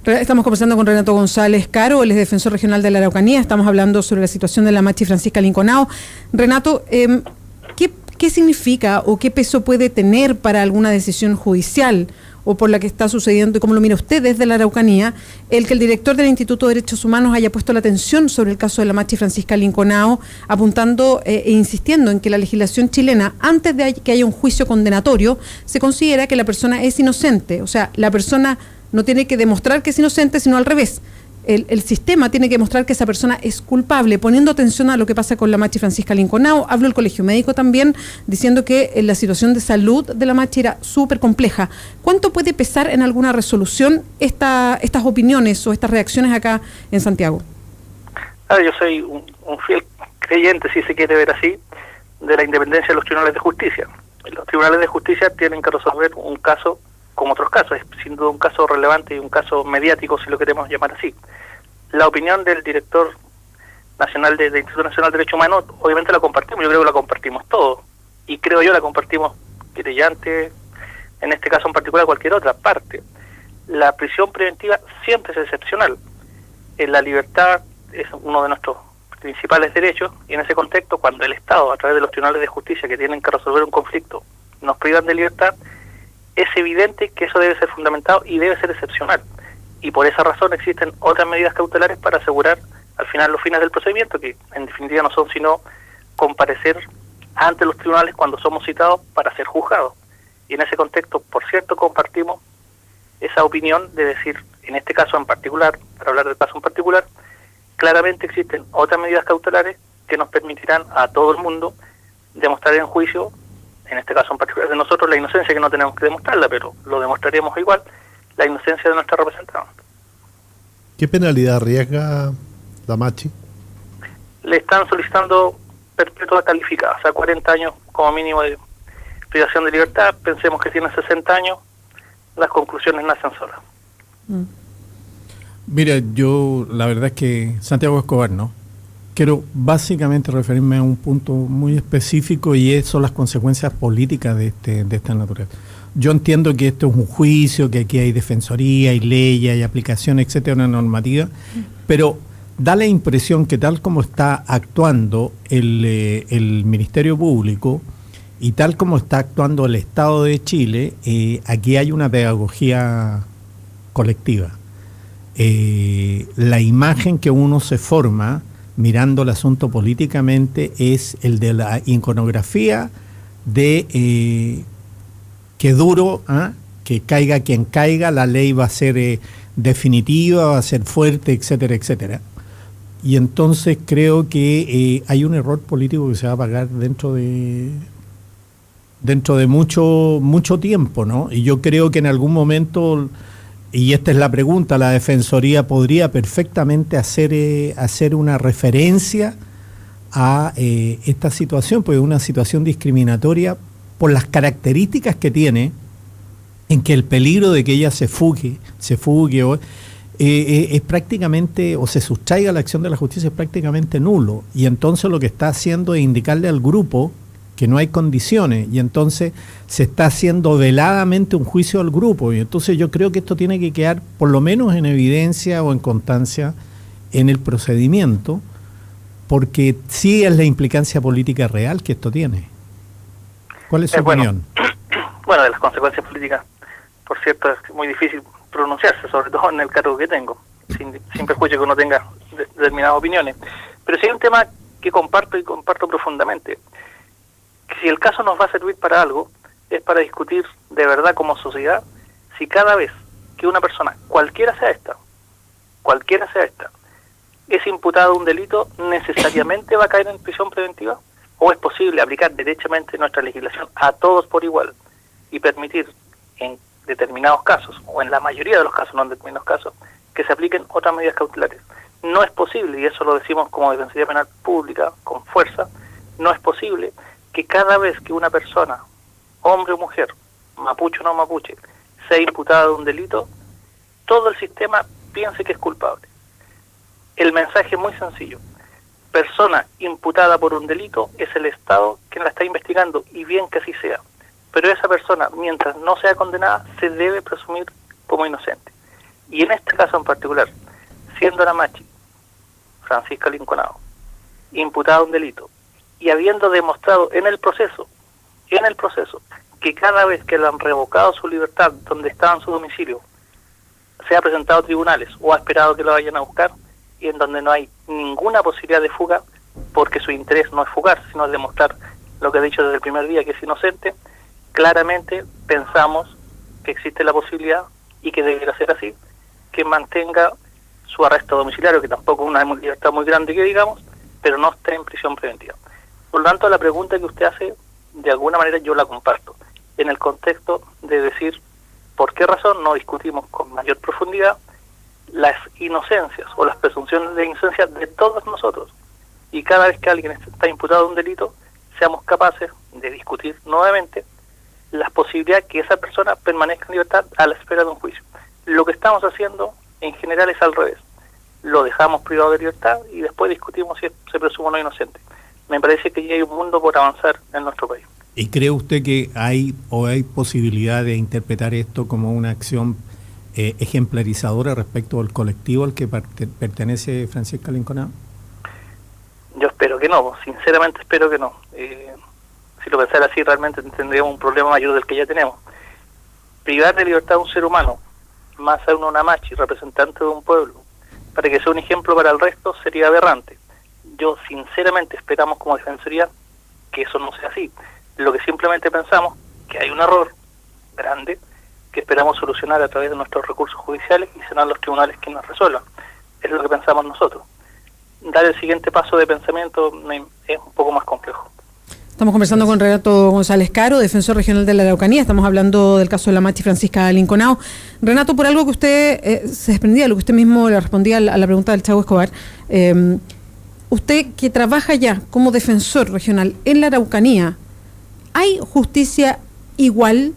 Estamos conversando con Renato González Caro, él es defensor regional de la Araucanía. Estamos hablando sobre la situación de la Machi Francisca Linconao. Renato, ¿qué significa o qué peso puede tener para alguna decisión judicial o por la que está sucediendo, y cómo lo mira usted desde la Araucanía, el que el director del Instituto de Derechos Humanos haya puesto la atención sobre el caso de la Machi Francisca Linconao, apuntando e insistiendo en que la legislación chilena, antes de que haya un juicio condenatorio, se considera que la persona es inocente. O sea, la persona no tiene que demostrar que es inocente, sino al revés. El sistema tiene que mostrar que esa persona es culpable, poniendo atención a lo que pasa con la Machi Francisca Linconao. Habló el Colegio Médico también, diciendo que la situación de salud de la Machi era súper compleja. ¿Cuánto puede pesar en alguna resolución estas opiniones o estas reacciones acá en Santiago? Yo soy un fiel creyente, si se quiere ver así, de la independencia de los tribunales de justicia. Los tribunales de justicia tienen que resolver un caso como otros casos, es sin duda un caso relevante y un caso mediático, si lo queremos llamar así. La opinión del director nacional del Instituto Nacional de Derechos Humanos, obviamente la compartimos, yo creo que la compartimos todos, y creo yo la compartimos querellante, en este caso en particular cualquier otra parte. La prisión preventiva siempre es excepcional. La libertad es uno de nuestros principales derechos, y en ese contexto, cuando el Estado, a través de los tribunales de justicia que tienen que resolver un conflicto, nos privan de libertad, es evidente que eso debe ser fundamentado y debe ser excepcional. Y por esa razón existen otras medidas cautelares para asegurar al final los fines del procedimiento, que en definitiva no son sino comparecer ante los tribunales cuando somos citados para ser juzgados. Y en ese contexto, por cierto, compartimos esa opinión de decir, en este caso en particular, para hablar del caso en particular, claramente existen otras medidas cautelares que nos permitirán a todo el mundo demostrar en juicio, en este caso en particular de nosotros, la inocencia, que no tenemos que demostrarla, pero lo demostraremos igual, la inocencia de nuestra representante. ¿Qué penalidad arriesga la Machi? Le están solicitando perpetua calificada, o sea, 40 años como mínimo de privación de libertad. Pensemos que tiene 60 años, las conclusiones nacen solas. Mira, yo la verdad es que Santiago Escobar, ¿no? Quiero básicamente referirme a un punto muy específico, y son las consecuencias políticas de esta naturaleza. Yo entiendo que esto es un juicio, que aquí hay defensoría, hay leyes, hay aplicación, etcétera, una normativa, pero da la impresión que tal como está actuando el Ministerio Público y tal como está actuando el Estado de Chile, aquí hay una pedagogía colectiva. La imagen que uno se forma mirando el asunto políticamente es el de la iconografía de que duro, que caiga quien caiga, la ley va a ser definitiva, va a ser fuerte, etcétera, etcétera. Y entonces creo que hay un error político que se va a pagar dentro de mucho tiempo, ¿no? Y yo creo que en algún momento, y esta es la pregunta, la Defensoría podría perfectamente hacer una referencia a esta situación, porque es una situación discriminatoria por las características que tiene, en que el peligro de que ella se fugue es prácticamente, o se sustraiga la acción de la justicia, es prácticamente nulo. Y entonces lo que está haciendo es indicarle al grupo que no hay condiciones, y entonces se está haciendo veladamente un juicio al grupo, y entonces yo creo que esto tiene que quedar por lo menos en evidencia o en constancia en el procedimiento, porque sí es la implicancia política real que esto tiene. ¿Cuál es su opinión? Bueno, de las consecuencias políticas, por cierto, es muy difícil pronunciarse, sobre todo en el cargo que tengo, sin perjuicio que uno tenga determinadas opiniones. Pero sí hay un tema que comparto profundamente. Si el caso nos va a servir para algo, es para discutir de verdad como sociedad si cada vez que una persona, cualquiera sea esta, es imputada de un delito, necesariamente va a caer en prisión preventiva, o es posible aplicar derechamente nuestra legislación a todos por igual y permitir en determinados casos, o en la mayoría de los casos, no en determinados casos, que se apliquen otras medidas cautelares. No es posible, y eso lo decimos como Defensoría Penal Pública con fuerza, no es posible que cada vez que una persona, hombre o mujer, mapuche o no mapuche, sea imputada de un delito, todo el sistema piense que es culpable. El mensaje es muy sencillo. Persona imputada por un delito es el Estado quien la está investigando, y bien que así sea. Pero esa persona, mientras no sea condenada, se debe presumir como inocente. Y en este caso en particular, siendo la Machi Francisca Linconao imputada de un delito, y habiendo demostrado en el proceso que cada vez que le han revocado su libertad donde estaba en su domicilio, se ha presentado a tribunales o ha esperado que lo vayan a buscar, y en donde no hay ninguna posibilidad de fuga, porque su interés no es fugar, sino es demostrar lo que he dicho desde el primer día, que es inocente, claramente pensamos que existe la posibilidad, y que debería ser así, que mantenga su arresto domiciliario, que tampoco es una libertad muy grande que digamos, pero no esté en prisión preventiva. Por lo tanto, la pregunta que usted hace, de alguna manera yo la comparto, en el contexto de decir por qué razón no discutimos con mayor profundidad las inocencias o las presunciones de inocencia de todos nosotros, y cada vez que alguien está imputado de un delito, seamos capaces de discutir nuevamente las posibilidades que esa persona permanezca en libertad a la espera de un juicio. Lo que estamos haciendo en general es al revés. Lo dejamos privado de libertad y después discutimos si se presume o no inocente. Me parece que ya hay un mundo por avanzar en nuestro país. ¿Y cree usted que hay posibilidad de interpretar esto como una acción ejemplarizadora respecto al colectivo al que pertenece Francisca Linconado? Yo espero que no, sinceramente espero que no. Si lo pensara así, realmente tendríamos un problema mayor del que ya tenemos. Privar de libertad a un ser humano, más aún una machi, representante de un pueblo, para que sea un ejemplo para el resto, sería aberrante. Yo sinceramente esperamos como Defensoría que eso no sea así. Lo que simplemente pensamos que hay un error grande que esperamos solucionar a través de nuestros recursos judiciales, y serán los tribunales quienes resuelvan. Es lo que pensamos nosotros. Dar el siguiente paso de pensamiento es un poco más complejo. Estamos conversando con Renato González Caro, defensor regional de la Araucanía. Estamos hablando del caso de la machi Francisca Linconado. Renato, por algo que usted se desprendía, lo que usted mismo le respondía a la pregunta del Chavo Escobar, usted que trabaja ya como defensor regional en la Araucanía, ¿hay justicia igual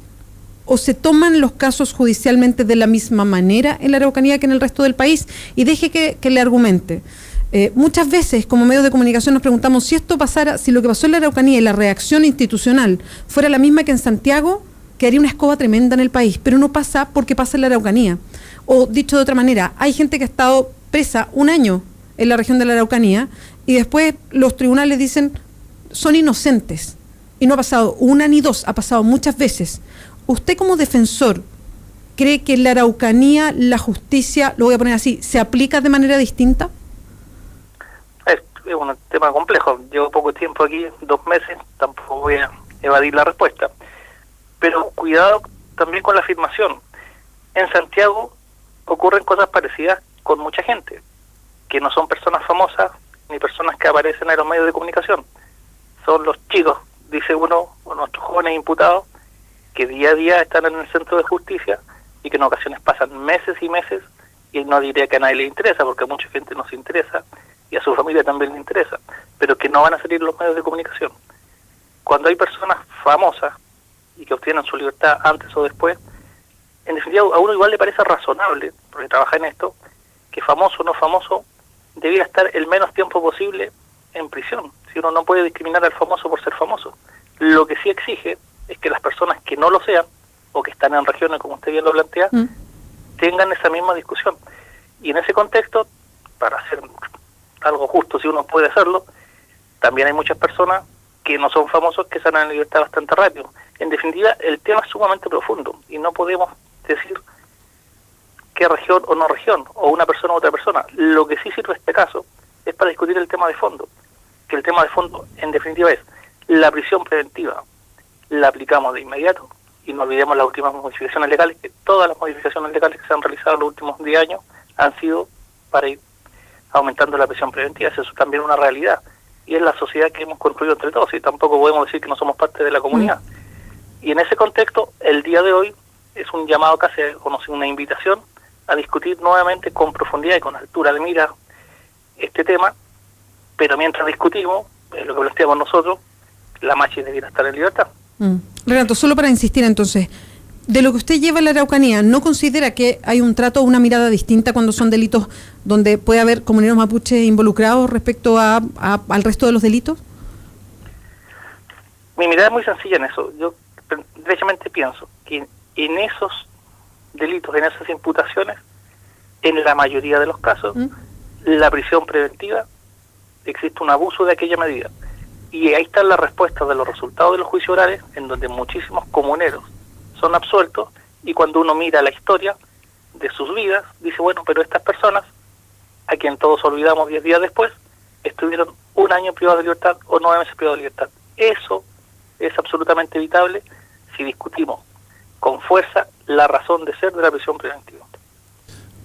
o se toman los casos judicialmente de la misma manera en la Araucanía que en el resto del país? Y deje que le argumente. Muchas veces como medios de comunicación nos preguntamos si esto pasara, si lo que pasó en la Araucanía y la reacción institucional fuera la misma que en Santiago, quedaría una escoba tremenda en el país, pero no pasa porque pasa en la Araucanía. O dicho de otra manera, hay gente que ha estado presa 1 año en la región de la Araucanía y después los tribunales dicen son inocentes, y no ha pasado 1 ni 2, ha pasado muchas veces. ¿Usted como defensor cree que en la Araucanía la justicia, lo voy a poner así, se aplica de manera distinta? Es un tema complejo. Llevo poco tiempo aquí, 2 meses, tampoco voy a evadir la respuesta. Pero cuidado también con la afirmación. En Santiago ocurren cosas parecidas con mucha gente, que no son personas famosas ni personas que aparecen en los medios de comunicación. Son los chicos, dice uno, o nuestros jóvenes imputados, que día a día están en el centro de justicia y que en ocasiones pasan meses y meses, y no diría que a nadie le interesa, porque a mucha gente no se interesa, y a su familia también le interesa, pero que no van a salir los medios de comunicación. Cuando hay personas famosas y que obtienen su libertad antes o después, en definitiva a uno igual le parece razonable, porque trabaja en esto, que famoso o no famoso debiera estar el menos tiempo posible en prisión. Si uno no puede discriminar al famoso por ser famoso. Lo que sí exige es que las personas que no lo sean, o que están en regiones como usted bien lo plantea, tengan esa misma discusión. Y en ese contexto, para hacer algo justo, si uno puede hacerlo, también hay muchas personas que no son famosos que salen en libertad bastante rápido. En definitiva, el tema es sumamente profundo y no podemos decir qué región o no región, o una persona u otra persona. Lo que sí sirve este caso es para discutir el tema de fondo, que el tema de fondo en definitiva es la prisión preventiva. La aplicamos de inmediato y no olvidemos las últimas modificaciones legales, que todas las modificaciones legales que se han realizado en los últimos 10 años han sido para ir aumentando la prisión preventiva. Eso es también una realidad y es la sociedad que hemos construido entre todos, y tampoco podemos decir que no somos parte de la comunidad. Y en ese contexto, el día de hoy es un llamado casi, una invitación a discutir nuevamente con profundidad y con altura de mira este tema, pero mientras discutimos, lo que planteamos nosotros, la machi debiera estar en libertad. Renato, solo para insistir entonces, de lo que usted lleva en la Araucanía, ¿no considera que hay un trato o una mirada distinta cuando son delitos donde puede haber comuneros mapuches involucrados respecto al resto de los delitos? Mi mirada es muy sencilla en eso. Yo derechamente pienso que en esos delitos, en esas imputaciones, en la mayoría de los casos, la prisión preventiva, existe un abuso de aquella medida. Y ahí están las respuestas de los resultados de los juicios orales, en donde muchísimos comuneros son absueltos, y cuando uno mira la historia de sus vidas, dice, bueno, pero estas personas, a quien todos olvidamos 10 días después, estuvieron 1 año privados de libertad o 9 meses privados de libertad. Eso es absolutamente evitable si discutimos con fuerza la razón de ser de la prisión preventiva.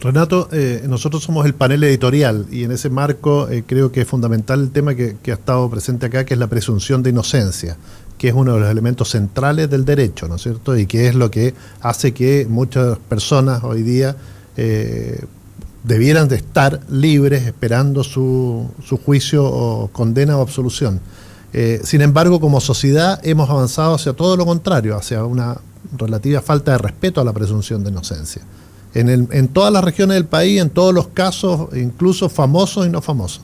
Renato, nosotros somos el panel editorial y en ese marco creo que es fundamental el tema que ha estado presente acá, que es la presunción de inocencia, que es uno de los elementos centrales del derecho, ¿no es cierto? Y que es lo que hace que muchas personas hoy día debieran de estar libres esperando su juicio o condena o absolución. Sin embargo, como sociedad hemos avanzado hacia todo lo contrario, hacia una relativa falta de respeto a la presunción de inocencia. En todas las regiones del país, en todos los casos, incluso famosos y no famosos.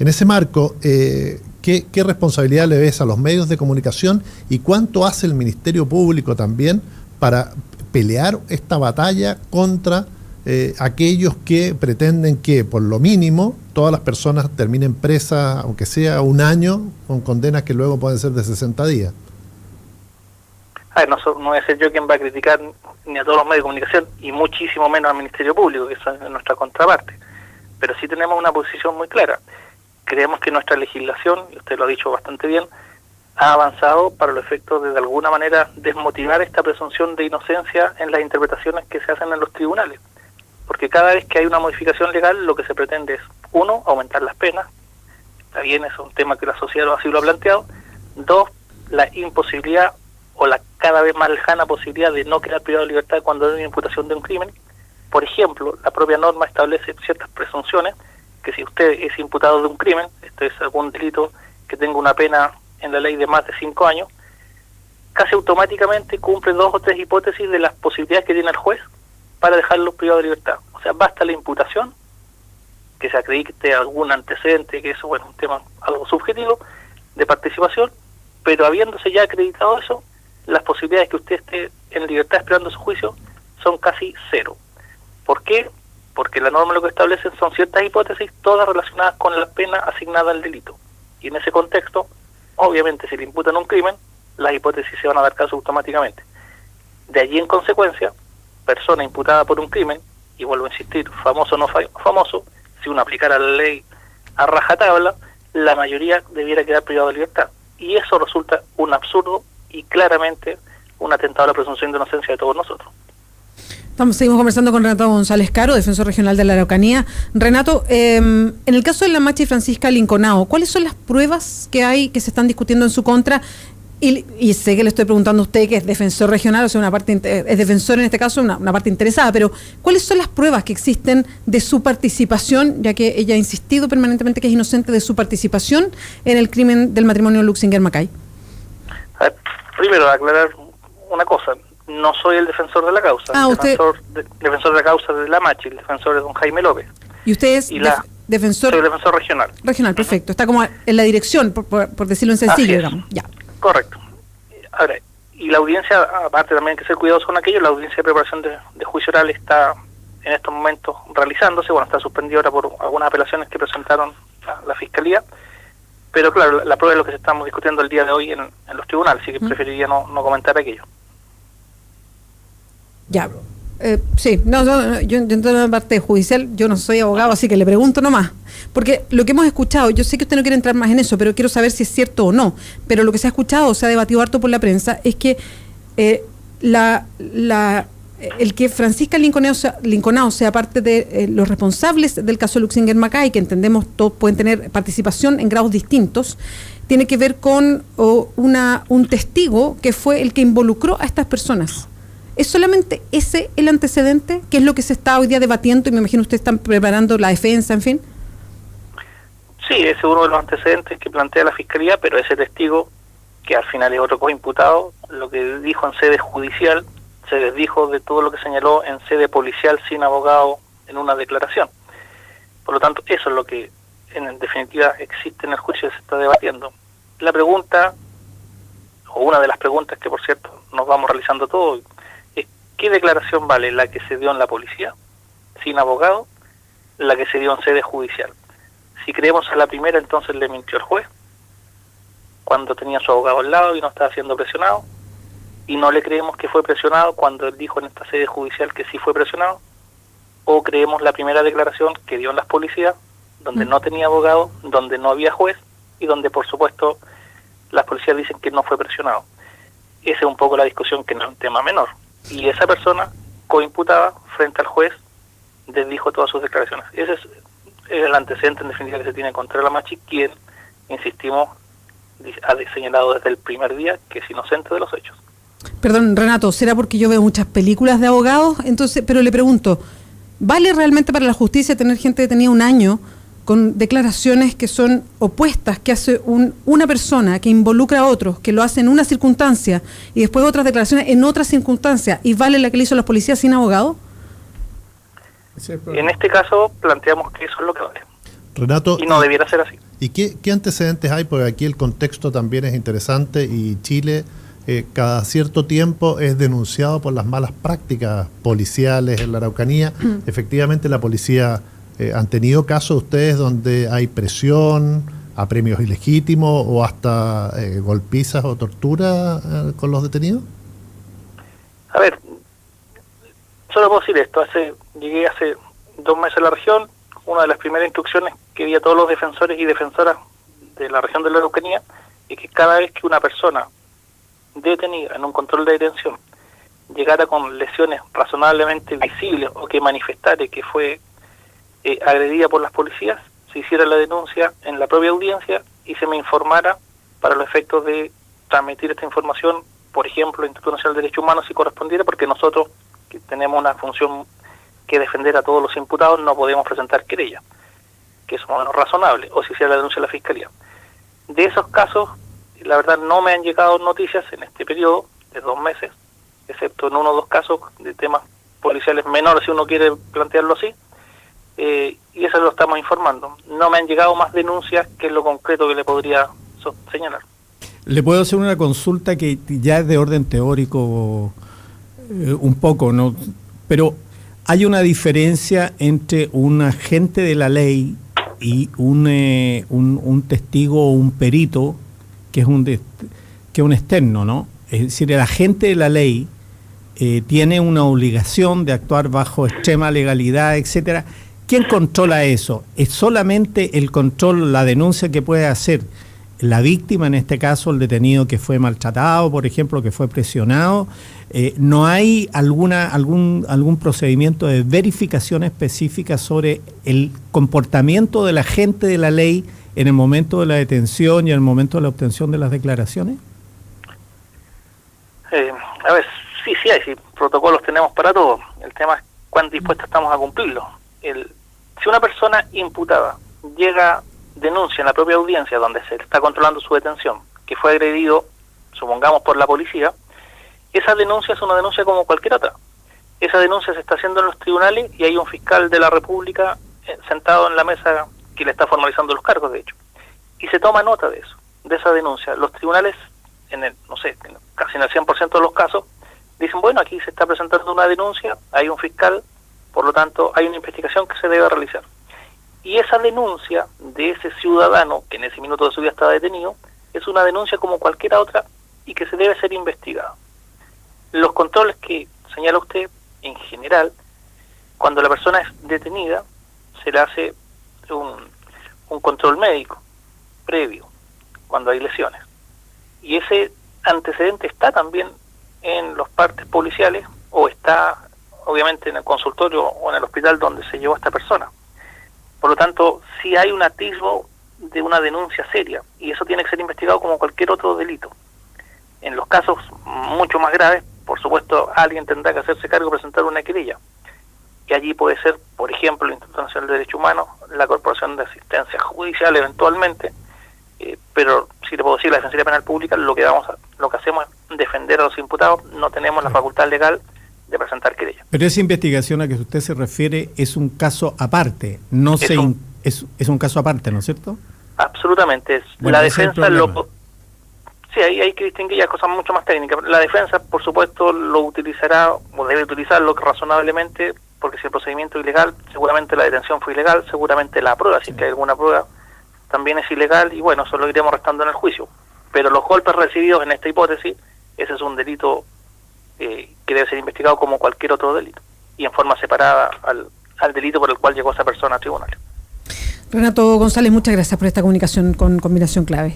En ese marco, ¿qué responsabilidad le ves a los medios de comunicación y cuánto hace el Ministerio Público también para pelear esta batalla contra aquellos que pretenden que, por lo mínimo, todas las personas terminen presas, aunque sea 1 año, con condenas que luego pueden ser de 60 días? No voy a ser yo quien va a criticar ni a todos los medios de comunicación, y muchísimo menos al Ministerio Público, que es nuestra contraparte. Pero sí tenemos una posición muy clara. Creemos que nuestra legislación, y usted lo ha dicho bastante bien, ha avanzado para los efectos de alguna manera desmotivar esta presunción de inocencia en las interpretaciones que se hacen en los tribunales. Porque cada vez que hay una modificación legal, lo que se pretende es, 1, aumentar las penas. Está bien, es un tema que la sociedad así lo ha planteado. 2, la imposibilidad o la cada vez más lejana posibilidad de no quedar privado de libertad cuando hay una imputación de un crimen. Por ejemplo, la propia norma establece ciertas presunciones, que si usted es imputado de un crimen, esto es algún delito que tenga una pena en la ley de más de 5 años, casi automáticamente cumple 2 o 3 hipótesis de las posibilidades que tiene el juez para dejarlo privado de libertad. O sea, basta la imputación, que se acredite algún antecedente, que eso, bueno, un tema algo subjetivo, de participación, pero habiéndose ya acreditado eso, las posibilidades de que usted esté en libertad esperando su juicio son casi 0. ¿Por qué? Porque la norma lo que establece son ciertas hipótesis, todas relacionadas con la pena asignada al delito. Y en ese contexto, obviamente, si le imputan un crimen, las hipótesis se van a dar caso automáticamente. De allí, en consecuencia, persona imputada por un crimen, y vuelvo a insistir, famoso o no famoso, si uno aplicara la ley a rajatabla, la mayoría debiera quedar privado de libertad. Y eso resulta un absurdo y claramente un atentado a la presunción de inocencia de todos nosotros. Seguimos conversando con Renato González Caro, defensor regional de la Araucanía. Renato, en el caso de la Machi Francisca Linconao, ¿cuáles son las pruebas que hay que se están discutiendo en su contra? Y sé que le estoy preguntando a usted, que es defensor regional, o sea, es defensor en este caso, una parte interesada, pero ¿cuáles son las pruebas que existen de su participación, ya que ella ha insistido permanentemente que es inocente, de su participación en el crimen del matrimonio Luxinger-Macay? Primero, aclarar una cosa. No soy el defensor de la causa. Defensor de la causa de la Machi, el defensor es don Jaime López. ¿Y usted es defensor? Soy el defensor regional. Regional, perfecto. Está como en la dirección, por decirlo en sencillo, digamos. Ya. Correcto. Ahora, y la audiencia, aparte también hay que ser cuidadosos con aquello, la audiencia de preparación de juicio oral está en estos momentos realizándose. Bueno, está suspendida ahora por algunas apelaciones que presentaron la Fiscalía. Pero claro, la prueba es lo que estamos discutiendo el día de hoy en los tribunales, así que preferiría no comentar aquello. Ya, sí, yo entiendo la parte judicial, yo no soy abogado, así que le pregunto nomás, porque lo que hemos escuchado, yo sé que usted no quiere entrar más en eso, pero quiero saber si es cierto o no, pero lo que se ha escuchado, se ha debatido harto por la prensa, es que el que Francisca Linconao sea parte de los responsables del caso Luxinger-Macay, que entendemos todos pueden tener participación en grados distintos, tiene que ver con un testigo que fue el que involucró a estas personas. ¿Es solamente ese el antecedente? ¿Qué es lo que se está hoy día debatiendo? Y me imagino ustedes están preparando la defensa, en fin. Sí, ese es uno de los antecedentes que plantea la Fiscalía, pero ese testigo, que al final es otro coimputado, lo que dijo en sede judicial, se desdijo de todo lo que señaló en sede policial sin abogado en una declaración. Por lo tanto, eso es lo que en definitiva existe en el juicio que se está debatiendo. La pregunta, o una de las preguntas que por cierto nos vamos realizando todos, ¿qué declaración vale? ¿La que se dio en la policía, sin abogado? ¿La que se dio en sede judicial? Si creemos a la primera, entonces le mintió el juez. cuando tenía a su abogado al lado y no estaba siendo presionado, y no le creemos que fue presionado cuando él dijo en esta sede judicial que sí fue presionado, o creemos la primera declaración que dio en las policías, donde no tenía abogado, donde no había juez, y donde por supuesto las policías dicen que no fue presionado. Esa es un poco la discusión, que no es un tema menor. Y esa persona coimputada frente al juez desdijo todas sus declaraciones. Ese es el antecedente en definitiva que se tiene contra la Machi, quien, insistimos, ha señalado desde el primer día que es inocente de los hechos. Perdón, Renato, ¿será porque yo veo muchas películas de abogados? Entonces, pero le pregunto, ¿vale realmente para la justicia tener gente detenida un año con declaraciones que son opuestas, que hace una persona, que involucra a otros, que lo hace en una circunstancia y después otras declaraciones en otras circunstancias, y vale la que le hizo los policías sin abogado? En este caso planteamos que eso es lo que vale. Renato, y no debiera ser así. ¿Y qué antecedentes hay? Porque aquí el contexto también es interesante y Chile cada cierto tiempo es denunciado por las malas prácticas policiales en la Araucanía. Efectivamente, la policía han tenido casos ustedes donde hay presión, apremios ilegítimos o hasta golpizas o tortura con los detenidos. A ver, solo puedo decir esto. Llegué hace 2 meses a la región. Una de las primeras instrucciones que di a todos los defensores y defensoras de la región de la Araucanía es que cada vez que una persona detenida en un control de detención llegara con lesiones razonablemente visibles o que manifestara que fue agredida por las policías, se hiciera la denuncia en la propia audiencia y se me informara para los efectos de transmitir esta información, por ejemplo, al Instituto Nacional de Derechos Humanos si correspondiera, porque nosotros, que tenemos una función que defender a todos los imputados, no podemos presentar querella, que es más o menos razonable, o si hiciera la denuncia a la Fiscalía. De esos casos, la verdad no me han llegado noticias en este periodo de 2 meses, excepto en 1 o 2 casos de temas policiales menores, si uno quiere plantearlo así, y eso lo estamos informando. No me han llegado más denuncias, que es lo concreto que le podría señalar. Le puedo hacer una consulta que ya es de orden teórico un poco, ¿no? Pero hay una diferencia entre un agente de la ley y un testigo o un perito que es un externo, ¿no? Es decir, el agente de la ley tiene una obligación de actuar bajo extrema legalidad, etcétera. ¿Quién controla eso? ¿Es solamente el control, la denuncia que puede hacer la víctima, en este caso el detenido que fue maltratado, por ejemplo, que fue presionado? ¿No hay algún procedimiento de verificación específica sobre el comportamiento del agente de la ley en el momento de la detención y en el momento de la obtención de las declaraciones? A ver, sí hay, sí, protocolos tenemos para todo. El tema es cuán dispuestos estamos a cumplirlo. Si una persona imputada denuncia en la propia audiencia donde se está controlando su detención, que fue agredido, supongamos, por la policía, esa denuncia es una denuncia como cualquier otra. Esa denuncia se está haciendo en los tribunales y hay un fiscal de la República sentado en la mesa que le está formalizando los cargos, de hecho. Y se toma nota de eso, de esa denuncia. Los tribunales, casi en el 100% de los casos, dicen, bueno, aquí se está presentando una denuncia, hay un fiscal, por lo tanto, hay una investigación que se debe realizar. Y esa denuncia de ese ciudadano, que en ese minuto de su vida estaba detenido, es una denuncia como cualquier otra y que se debe ser investigada. Los controles que señala usted, en general, cuando la persona es detenida, se le hace un control médico previo, cuando hay lesiones. Y ese antecedente está también en los partes policiales, o está, obviamente, en el consultorio o en el hospital donde se llevó a esta persona. Por lo tanto, sí hay un atisbo de una denuncia seria, y eso tiene que ser investigado como cualquier otro delito. En los casos mucho más graves, por supuesto, alguien tendrá que hacerse cargo de presentar una querella, que allí puede ser, por ejemplo, el Instituto Nacional de Derechos Humanos, la Corporación de Asistencia Judicial eventualmente, pero si le puedo decir, la Defensoría Penal Pública, lo que hacemos es defender a los imputados, no tenemos la facultad legal de presentar querella. Pero esa investigación a que usted se refiere es un caso aparte, es un caso aparte, ¿no es cierto? Absolutamente. La defensa sí, hay que distinguir ya cosas mucho más técnicas. La defensa, por supuesto, lo utilizará, o debe utilizarlo razonablemente, porque si el procedimiento es ilegal, seguramente la detención fue ilegal, seguramente la prueba, si es que hay alguna prueba, también es ilegal, y bueno, eso lo iremos restando en el juicio. Pero los golpes recibidos en esta hipótesis, ese es un delito que debe ser investigado como cualquier otro delito y en forma separada al delito por el cual llegó esa persona a tribunales. Renato González, muchas gracias por esta comunicación con Combinación Clave.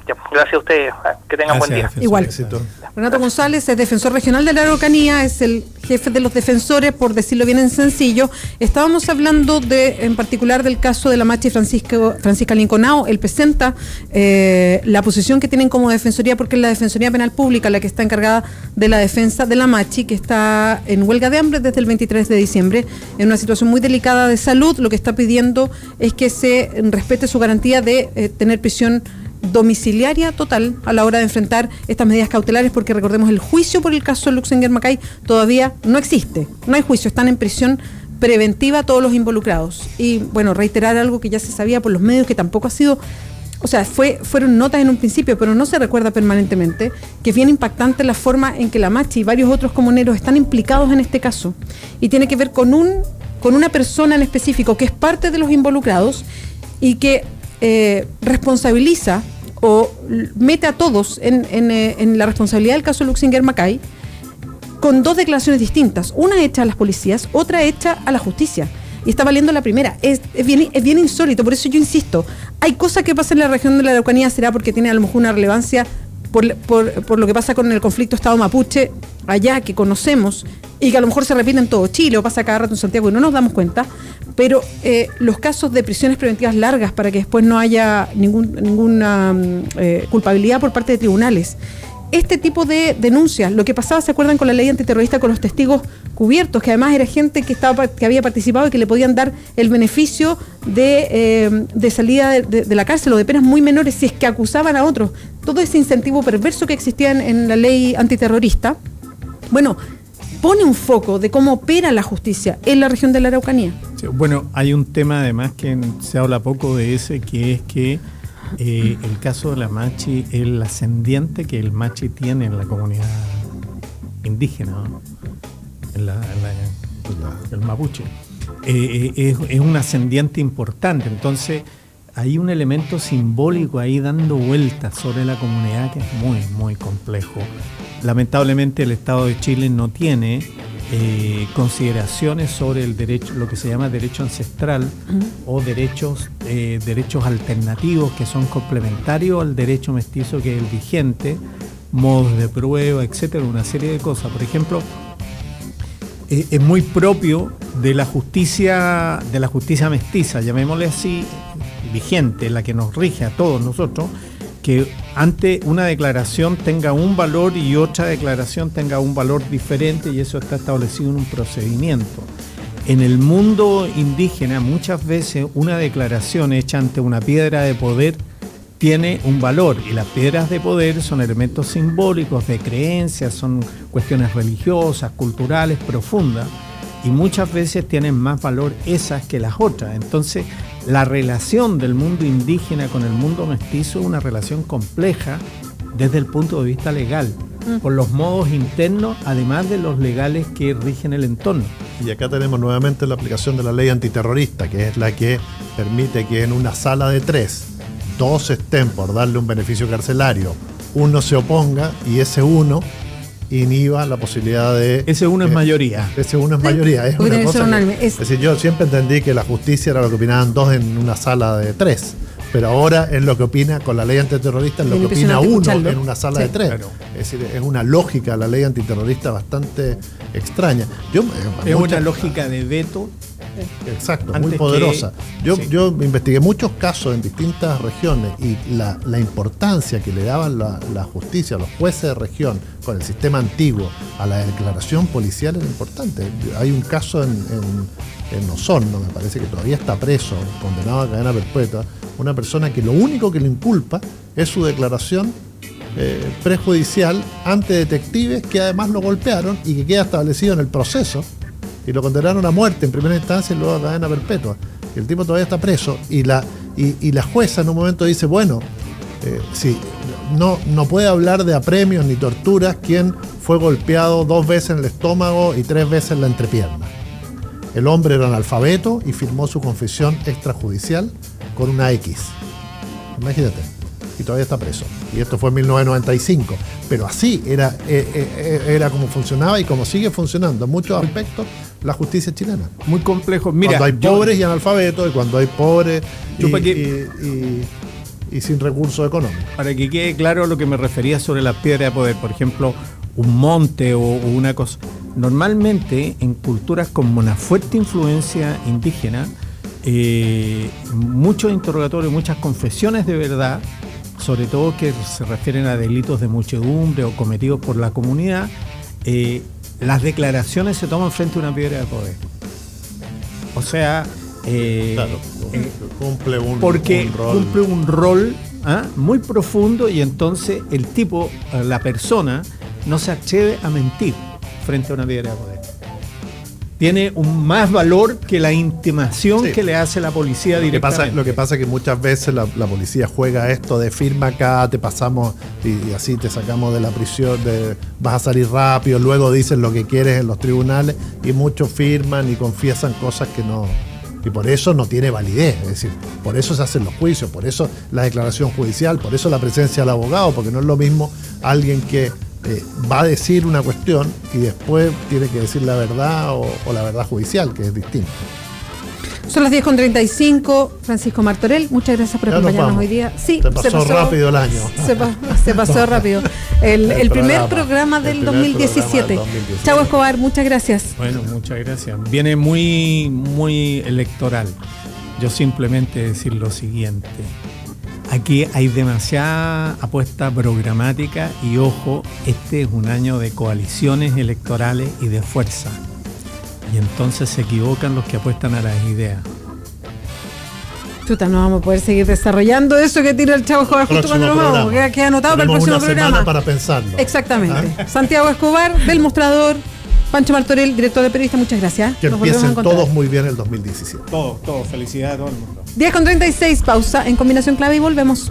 Ya, gracias a ustedes, que tengan buen día. Igual. Éxito. Renato González es defensor regional de la Araucanía, es el jefe de los defensores, por decirlo bien en sencillo. Estábamos hablando en particular del caso de la Machi Francisca Linconao. Él presenta la posición que tienen como defensoría, porque es la Defensoría Penal Pública la que está encargada de la defensa de la Machi, que está en huelga de hambre desde el 23 de diciembre, en una situación muy delicada de salud. Lo que está pidiendo es que se respete su garantía de tener prisión domiciliaria total a la hora de enfrentar estas medidas cautelares, porque recordemos, el juicio por el caso Luxinger Macay todavía no existe, no hay juicio, están en prisión preventiva todos los involucrados. Y bueno, reiterar algo que ya se sabía por los medios, que tampoco ha sido, o sea, fueron notas en un principio, pero no se recuerda permanentemente, que es bien impactante la forma en que la Machi y varios otros comuneros están implicados en este caso, y tiene que ver con una persona en específico que es parte de los involucrados y que responsabiliza o mete a todos en la responsabilidad del caso Luxinger Macay, con dos declaraciones distintas, una hecha a las policías, otra hecha a la justicia, y está valiendo la primera. Es bien insólito, por eso yo insisto, hay cosas que pasan en la región de la Araucanía, será porque tiene a lo mejor una relevancia por lo que pasa con el conflicto Estado Mapuche allá, que conocemos, y que a lo mejor se repite en todo Chile o pasa cada rato en Santiago y no nos damos cuenta, pero los casos de prisiones preventivas largas para que después no haya ninguna culpabilidad por parte de tribunales, este tipo de denuncias, lo que pasaba, ¿se acuerdan con la ley antiterrorista con los testigos cubiertos? Que además era gente que había participado y que le podían dar el beneficio de salida de la cárcel o de penas muy menores si es que acusaban a otros. Todo ese incentivo perverso que existía en la ley antiterrorista, bueno, pone un foco de cómo opera la justicia en la región de la Araucanía. Sí, bueno, hay un tema además que se habla poco de ese, que es que el caso de la Machi, el ascendiente que el Machi tiene en la comunidad indígena, ¿no? el mapuche, es un ascendiente importante. Entonces hay un elemento simbólico ahí dando vueltas sobre la comunidad que es muy, muy complejo. Lamentablemente el Estado de Chile no tiene consideraciones sobre el derecho, lo que se llama derecho ancestral, o derechos alternativos que son complementarios al derecho mestizo, que es el vigente, modos de prueba, etcétera, una serie de cosas. Por ejemplo, es muy propio de la justicia mestiza, llamémosle así, vigente, la que nos rige a todos nosotros, que ante una declaración tenga un valor y otra declaración tenga un valor diferente, y eso está establecido en un procedimiento. En el mundo indígena, muchas veces una declaración hecha ante una piedra de poder tiene un valor, y las piedras de poder son elementos simbólicos de creencias, son cuestiones religiosas, culturales, profundas, y muchas veces tienen más valor esas que las otras. Entonces, la relación del mundo indígena con el mundo mestizo es una relación compleja desde el punto de vista legal, por los modos internos, además de los legales que rigen el entorno. Y acá tenemos nuevamente la aplicación de la ley antiterrorista, que es la que permite que en una sala de 3, 2 estén por darle un beneficio carcelario, uno se oponga y ese uno inhiba la posibilidad de... Ese uno es mayoría. Ese uno es mayoría. Es una cosa es decir, yo siempre entendí que la justicia era lo que opinaban 2 en una sala de 3, pero ahora es lo que opina con la ley antiterrorista, es lo que opina 1 en una sala de 3. Claro. Es decir, es una lógica la ley antiterrorista bastante extraña. Es una lógica de veto. Exacto, muy poderosa. Yo investigué muchos casos en distintas regiones, y la importancia que le daban la justicia, los jueces de región, con el sistema antiguo, a la declaración policial era importante. Hay un caso en Osorno, me parece que todavía está preso, condenado a cadena perpetua, una persona que lo único que le inculpa es su declaración prejudicial ante detectives que además lo golpearon, y que queda establecido en el proceso, y lo condenaron a muerte en primera instancia y luego a cadena perpetua. Y el tipo todavía está preso, y la jueza en un momento dice, bueno, sí, no puede hablar de apremios ni torturas quien fue golpeado 2 veces en el estómago y 3 veces en la entrepierna. El hombre era analfabeto y firmó su confesión extrajudicial con una X. Imagínate, y todavía está preso. y esto fue en 1995, pero así era como funcionaba y como sigue funcionando en muchos aspectos la justicia chilena. Muy complejo. Mira, cuando hay pobres y analfabetos, y cuando hay pobres y sin recursos económicos. Para que quede claro lo que me refería sobre las piedras de poder, por ejemplo, un monte o una cosa. Normalmente en culturas con una fuerte influencia indígena, muchos interrogatorios, muchas confesiones de verdad, sobre todo que se refieren a delitos de muchedumbre o cometidos por la comunidad, las declaraciones se toman frente a una piedra de poder. O sea, claro, cumple un rol muy profundo, y entonces el tipo, la persona, no se atreve a mentir frente a una piedra de poder. Tiene un más valor que la intimación que le hace la policía directamente. Lo que pasa es que muchas veces la policía juega esto de firma acá, te pasamos y así te sacamos de la prisión, vas a salir rápido, luego dicen lo que quieres en los tribunales, y muchos firman y confiesan cosas que no. Y por eso no tiene validez, es decir, por eso se hacen los juicios, por eso la declaración judicial, por eso la presencia del abogado, porque no es lo mismo alguien que va a decir una cuestión y después tiene que decir la verdad o la verdad judicial, que es distinto. Son las 10:35. Francisco Martorell, muchas gracias por acompañarnos hoy día. Sí, se pasó rápido el año. Se pasó rápido. El primer programa del 2017. Chavo Escobar, muchas gracias. Bueno, muchas gracias. Viene muy, muy electoral. Yo simplemente decir lo siguiente. Aquí hay demasiada apuesta programática y ojo, este es un año de coaliciones electorales y de fuerza. Y entonces se equivocan los que apuestan a las ideas. Chuta, no vamos a poder seguir desarrollando eso que tira el Chavo Escobar justo cuando nos vamos. Queda anotado para el próximo programa. Para pensarlo. Exactamente. Santiago Escobar, del Mostrador. Pancho Martorell, director de Periodista, muchas gracias. Que empiecen todos muy bien el 2017. Todos. Felicidades a todo el mundo. 10:36, pausa en Combinación Clave y volvemos.